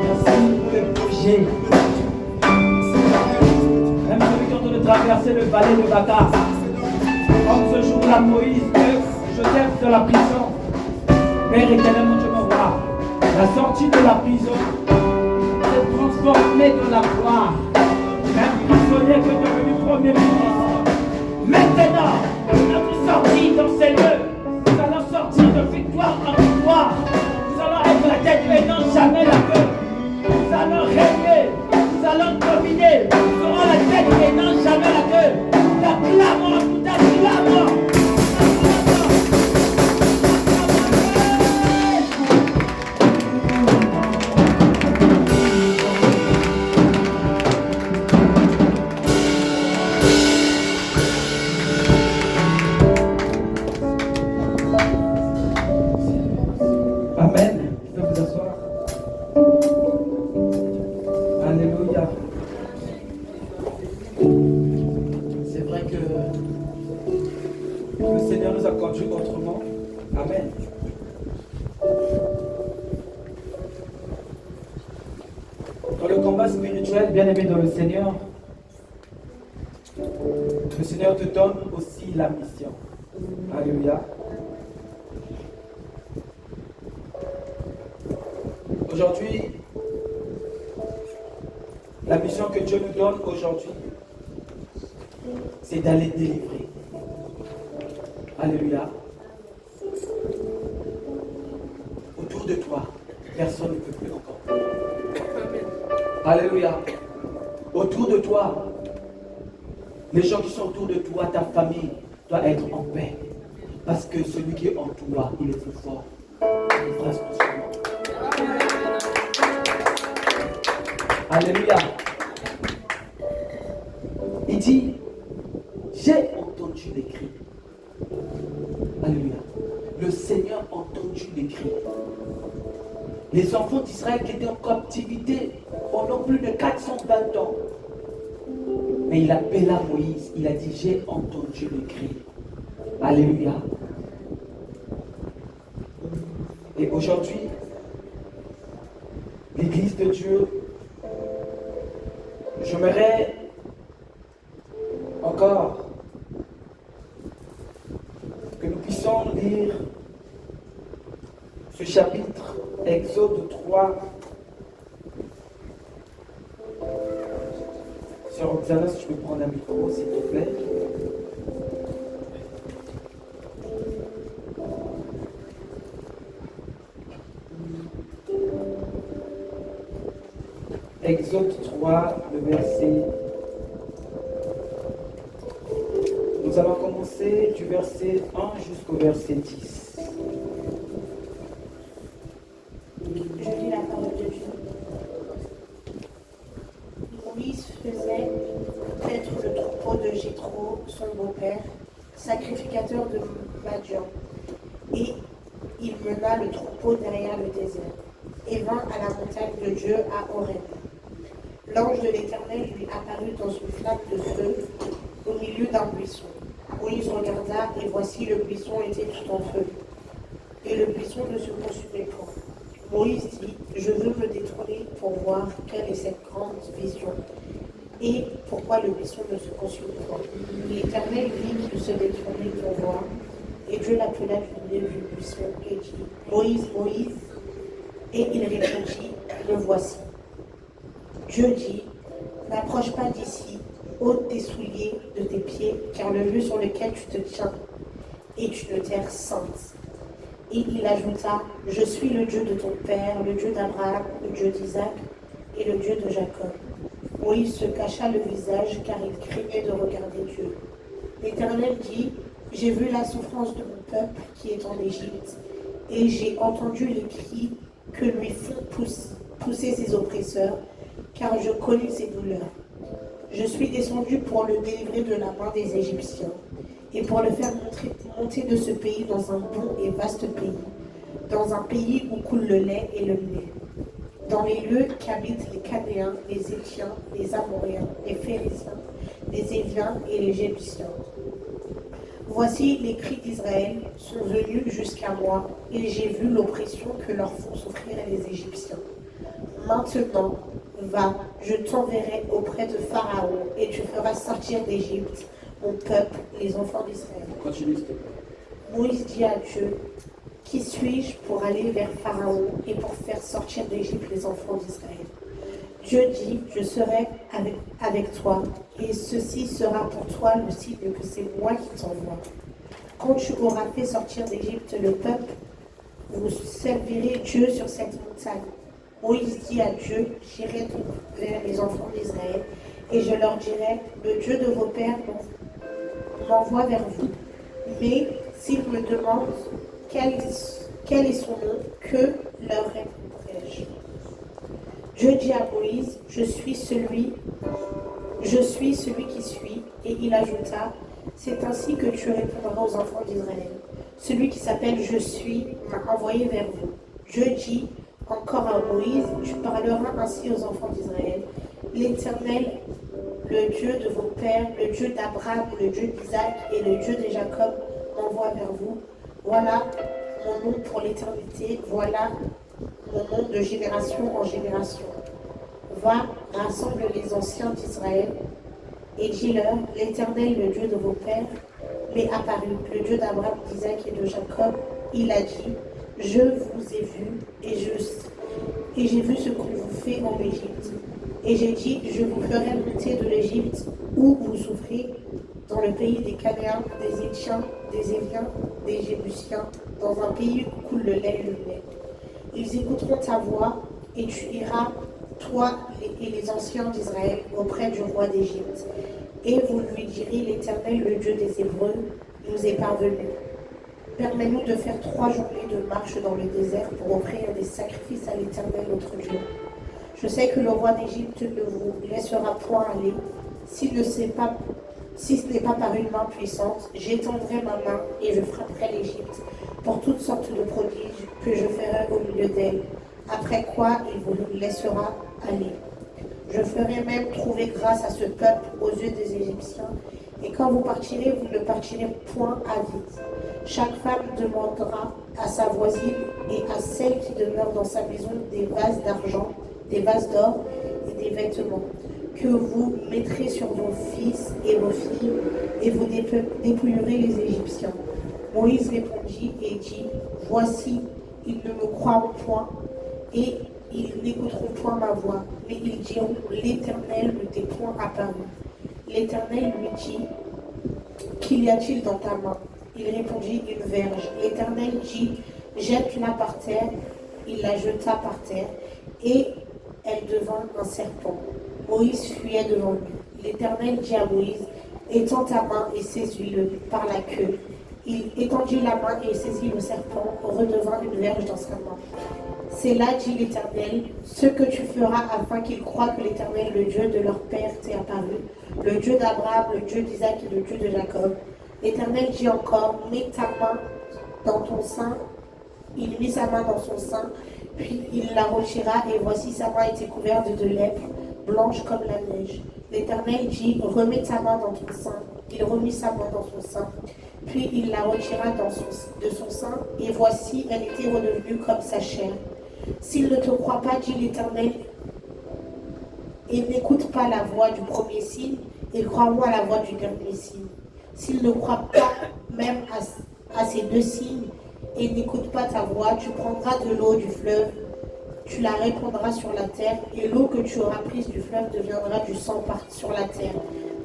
Merci pour les projets. Même celui qui est en train de traverser le vallée de Bata. Comme ce jour-là, Moïse, Joseph de la prison. Père éternel, mon Dieu, mon roi. La sortie de la prison s'est transformée dans la gloire. Même prisonnier que tu es devenu premier ministre. Maintenant, notre sortie dans ces lieux, nous allons sortir de victoire en victoire. Nous allons être la tête et non jamais la queue. Nous allons régner, nous allons dominer. Nous serons la tête et non jamais la queue. Nous t'acclamons, nous t'acclamons. Amen. Je peux vous asseoir. Alléluia. C'est vrai que le Seigneur nous a conduits autrement. Amen. Dans le combat spirituel, bien aimé dans le Seigneur te donne aussi la mission. Alléluia. Aujourd'hui, la mission que Dieu nous donne aujourd'hui, c'est d'aller délivrer. Alléluia. Autour de toi, personne ne peut plus encore. Alléluia. Autour de toi, les gens qui sont autour de toi, ta famille, doit être en paix. Parce que celui qui est en toi, il est plus fort. Il fera ce possible. Alléluia. Il dit, j'ai entendu les cris. Alléluia. Le Seigneur a entendu les cris. Les enfants d'Israël qui étaient en captivité pendant plus de 420 ans. Mais il appela Moïse, il a dit, j'ai entendu le cri. Alléluia. Et aujourd'hui, l'Église de Dieu, j'aimerais encore que nous puissions lire ce chapitre, Exode 3. Sœur Roxana, si tu peux prendre un micro, s'il te plaît. Exode 3, le verset. Nous allons commencer du verset 1 jusqu'au verset 10. Je lis la parole de Dieu. Moïse faisait paître le troupeau de Jéthro, son beau-père, sacrificateur de Madian, et il mena le troupeau derrière le désert, et vint à la montagne de Dieu à Horeb. L'ange de l'Éternel lui apparut dans une flamme de feu au milieu d'un buisson. Moïse regarda, et voici le buisson était tout en feu, et le buisson ne se consumait point. Moïse dit, je veux me détourner pour voir quelle est cette grande vision, et pourquoi le buisson ne se consume point. L'Éternel vit qu'il se détournait pour voir, et Dieu l'appela du milieu du buisson, et dit, Moïse, Moïse, et il répondit, me voici. Dieu dit, n'approche pas d'ici, ôte tes souliers de tes pieds, car le lieu sur lequel tu te tiens est une terre sainte. Et il ajouta, je suis le Dieu de ton père, le Dieu d'Abraham, le Dieu d'Isaac et le Dieu de Jacob. Moïse se cacha le visage, car il craignait de regarder Dieu. L'Éternel dit, j'ai vu la souffrance de mon peuple qui est en Égypte, et j'ai entendu les cris que lui font pousser ses oppresseurs, car je connais ses douleurs. Je suis descendu pour le délivrer de la main des Égyptiens, et pour le faire monter de ce pays dans un bon et vaste pays, dans un pays où coule le lait et le miel, dans les lieux qu'habitent les Cananéens, les Éthiens, les Amoréens, les Phéréziens, les Éviens et les Jébusiens. Voici les cris d'Israël sont venus jusqu'à moi, et j'ai vu l'oppression que leur font souffrir les Égyptiens. Maintenant, va, je t'enverrai auprès de Pharaon, et tu feras sortir d'Égypte mon peuple, les enfants d'Israël. Continue, s'il te plaît. Moïse dit à Dieu, qui suis-je pour aller vers Pharaon et pour faire sortir d'Égypte les enfants d'Israël? Dieu dit, je serai avec toi, et ceci sera pour toi le signe que c'est moi qui t'envoie. Quand tu auras fait sortir d'Égypte le peuple, vous servirez Dieu sur cette montagne. Moïse dit à Dieu, j'irai donc vers les enfants d'Israël, et je leur dirai, le Dieu de vos pères m'envoie vers vous. Mais s'ils me demandent quel est son nom, que leur répondrai-je? Dieu dit à Moïse, je suis celui qui suis. Et il ajouta, c'est ainsi que tu répondras aux enfants d'Israël. Celui qui s'appelle Je suis m'a envoyé vers vous. Dieu dit encore à Moïse, tu parleras ainsi aux enfants d'Israël. L'Éternel, le Dieu de vos pères, le Dieu d'Abraham, le Dieu d'Isaac et le Dieu de Jacob m'envoie vers vous. Voilà mon nom pour l'éternité, voilà mon nom de génération en génération. Va, rassemble les anciens d'Israël et dis-leur, l'Éternel, le Dieu de vos pères, m'est apparu, le Dieu d'Abraham, d'Isaac et de Jacob. Il a dit, je vous ai vu et j'ai vu ce qu'on vous fait en Égypte. Et j'ai dit, je vous ferai monter de l'Égypte où vous souffrez, dans le pays des Cananéens, des Éthiens, des Éviens, des Jébusiens, dans un pays où coule le lait et le miel. Ils écouteront ta voix et tu iras, toi et les anciens d'Israël, auprès du roi d'Égypte. Et vous lui direz, l'Éternel, le Dieu des Hébreux, nous est parvenu. Permets-nous de faire 3 journées de marche dans le désert pour offrir des sacrifices à l'Éternel, notre Dieu. Je sais que le roi d'Égypte ne vous laissera point aller. Si ce n'est pas par une main puissante, j'étendrai ma main et je frapperai l'Égypte pour toutes sortes de prodiges que je ferai au milieu d'elle. après quoi il vous laissera aller. Je ferai même trouver grâce à ce peuple aux yeux des Égyptiens, et quand vous partirez, vous ne partirez point à vide. Chaque femme demandera à sa voisine et à celle qui demeure dans sa maison des vases d'argent, des vases d'or et des vêtements, que vous mettrez sur vos fils et vos filles, et vous dépouillerez les Égyptiens. Moïse répondit et dit, voici, ils ne me croiront point, et ils n'écouteront point ma voix, mais ils diront, l'Éternel ne t'est point apparu. L'Éternel lui dit, qu'y a-t-il dans ta main? Il répondit, une verge. L'Éternel dit, jette-la par terre. Il la jeta par terre, et elle devint un serpent. Moïse fuyait devant lui. L'Éternel dit à Moïse, étends ta main et saisis-le par la queue. Il étendit la main et saisit le serpent, redevint une verge dans sa main. C'est là, dit l'Éternel, ce que tu feras afin qu'ils croient que l'Éternel, le Dieu de leur père, t'est apparu, le Dieu d'Abraham, le Dieu d'Isaac et le Dieu de Jacob. L'Éternel dit encore, mets ta main dans ton sein. Il mit sa main dans son sein, puis il la retira, et voici sa main était couverte de lèpre, blanche comme la neige. L'Éternel dit, remets ta main dans ton sein. Il remit sa main dans son sein, puis il la retira de son sein, et voici, elle était redevenue comme sa chair. S'il ne te croit pas, dit l'Éternel, et n'écoute pas la voix du premier signe, et crois-moi à la voix du dernier signe. S'il ne croit pas même à ces deux signes, et n'écoute pas ta voix, tu prendras de l'eau du fleuve, tu la répandras sur la terre, et l'eau que tu auras prise du fleuve deviendra du sang sur la terre.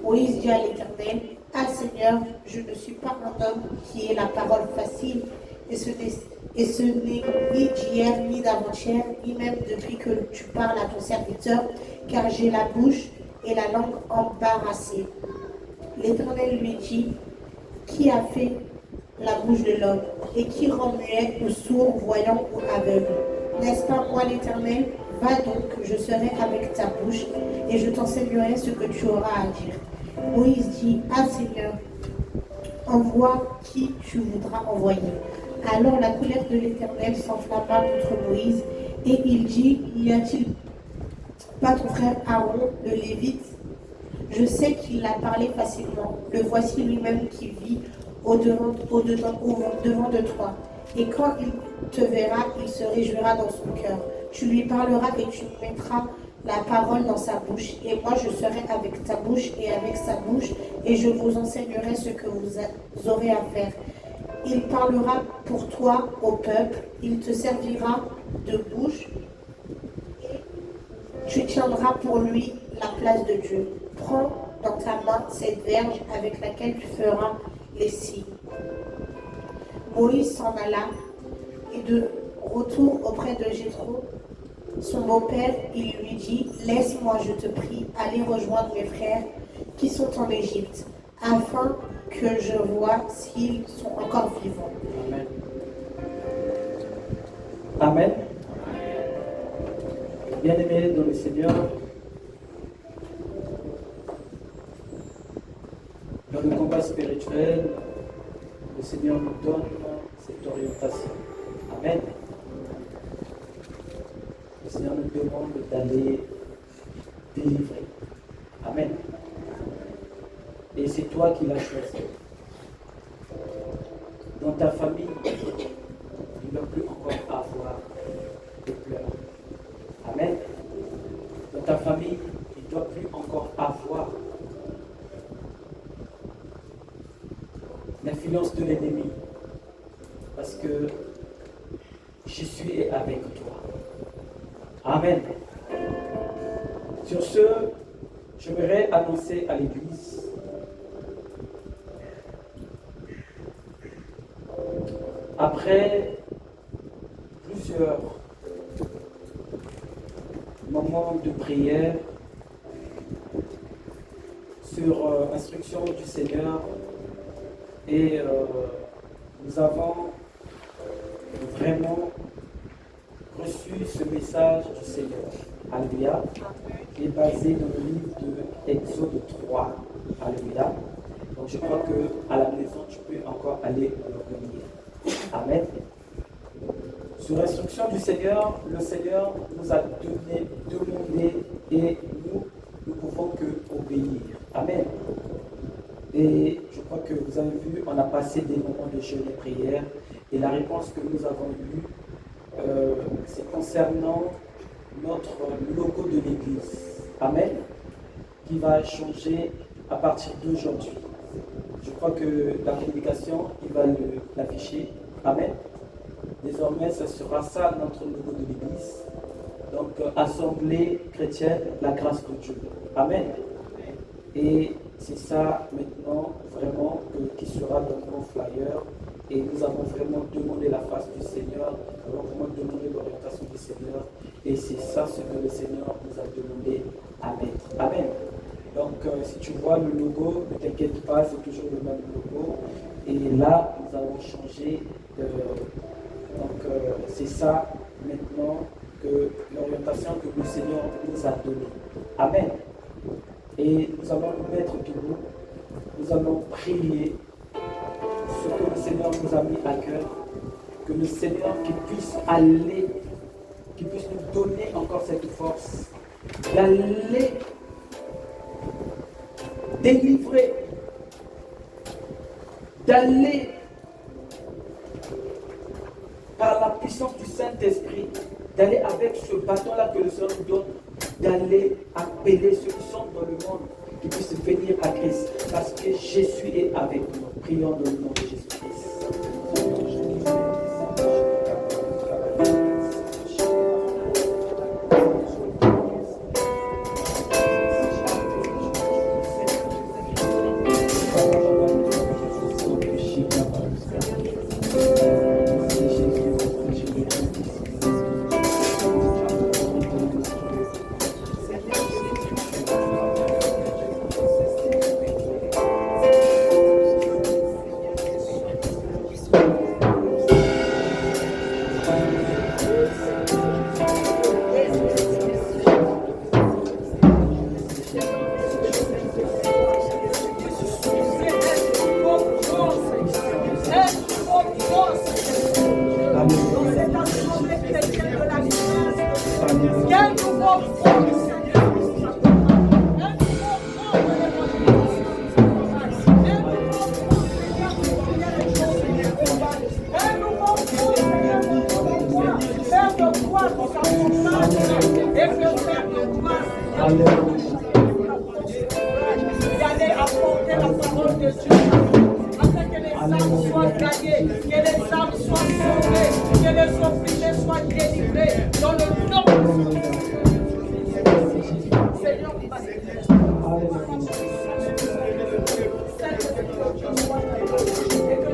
Moïse dit à l'Éternel, ah Seigneur, je ne suis pas un homme qui ait la parole facile, et ce n'est ni d'hier, ni d'avant-hier, ni même depuis que tu parles à ton serviteur, car j'ai la bouche et la langue embarrassées. L'Éternel lui dit, qui a fait la bouche de l'homme, et qui rend muet ou sourd, voyant ou aveugle? N'est-ce pas moi l'Éternel? Va donc, je serai avec ta bouche, et je t'enseignerai ce que tu auras à dire. Moïse dit, ah Seigneur, envoie qui tu voudras envoyer. Alors la colère de l'Éternel s'enflamma contre Moïse, et il dit, n'y a-t-il pas ton frère Aaron, le Lévite? Je sais qu'il a parlé facilement. Le voici lui-même qui vit au-devant de toi. Et quand il te verra, il se réjouira dans son cœur. Tu lui parleras et tu mettras la parole dans sa bouche. Et moi, je serai avec ta bouche et avec sa bouche, et je vous enseignerai ce que vous aurez à faire. Il parlera pour toi au peuple, il te servira de bouche, et tu tiendras pour lui la place de Dieu. Prends dans ta main cette verge avec laquelle tu feras les signes. Moïse s'en alla, et de retour auprès de Jéthro, son beau-père, il lui dit, laisse-moi, je te prie, aller rejoindre mes frères qui sont en Égypte, afin que je vois s'ils sont encore vivants. Amen. Amen. Bien-aimés dans le Seigneur, dans le combat spirituel, le Seigneur nous donne cette orientation. Amen. Le Seigneur nous demande d'aller délivrer. Amen. Et c'est toi qui l'as choisi. Dans ta famille, il ne doit plus encore avoir de pleurs. Amen. Dans ta famille, il ne doit plus encore avoir l'influence de l'ennemi. Parce que Jésus est avec toi. Amen. Sur ce, j'aimerais annoncer à l'Église après plusieurs moments de prière sur instruction du Seigneur, et nous avons vraiment reçu ce message du Seigneur. Alléluia. Qui est basé dans le livre de Exode 3. Alléluia. Donc je crois qu'à la maison, tu peux encore aller le relire. Amen. Sur instruction du Seigneur, le Seigneur nous a demandé et nous pouvons que obéir. Amen. Et je crois que vous avez vu, on a passé des moments de jeûne et prière. Et la réponse que nous avons eue, c'est concernant notre logo de l'église. Amen. Qui va changer à partir d'aujourd'hui. Je crois que la communication, il va l'afficher. Amen. Désormais, ce sera ça notre logo de l'église. Donc, Assemblée chrétienne, la grâce de Dieu. Amen. Et c'est ça maintenant vraiment qui sera dans nos flyers. Et nous avons vraiment demandé la face du Seigneur, nous avons vraiment demandé l'orientation du Seigneur. Et c'est ça ce que le Seigneur nous a demandé à mettre. Amen. Donc si tu vois le logo, ne t'inquiète pas, c'est toujours le même logo. Et là, nous avons changé. Donc c'est ça maintenant que l'orientation que le Seigneur nous a donnée. Amen. Et nous allons nous mettre debout. Nous allons prier ce que le Seigneur nous a mis à cœur, que le Seigneur qui puisse aller, qui puisse nous donner encore cette force, d'aller délivrer, d'aller par la puissance du Saint-Esprit, d'aller avec ce bâton-là que le Seigneur nous donne, d'aller appeler ceux qui sont dans le monde, qui puissent venir à Christ, parce que Jésus est avec nous. Prions dans le nom de Jésus-Christ.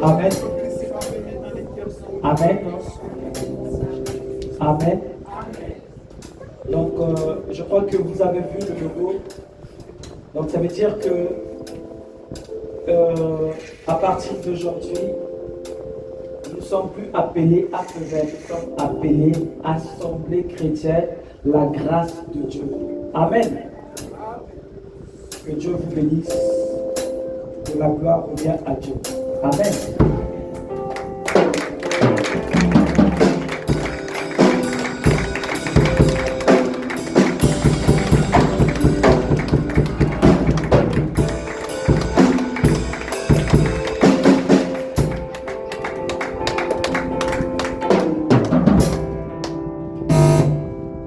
Amen. Amen. Amen. Donc, je crois que vous avez vu le logo. Donc, ça veut dire que à partir d'aujourd'hui, nous ne sommes plus appelés à FEVEL, nous sommes appelés Assemblée chrétienne, la grâce de Dieu. Amen. Que Dieu vous bénisse. Que la gloire revienne à Dieu. Amen.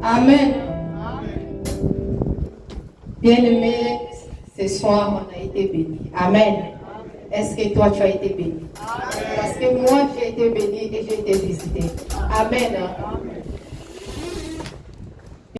Amen. Bien-aimés, ce soir, on a été bénis. Amen. Est-ce que toi, tu as été béni? Parce que moi, j'ai été béni et j'ai été visité. Amen.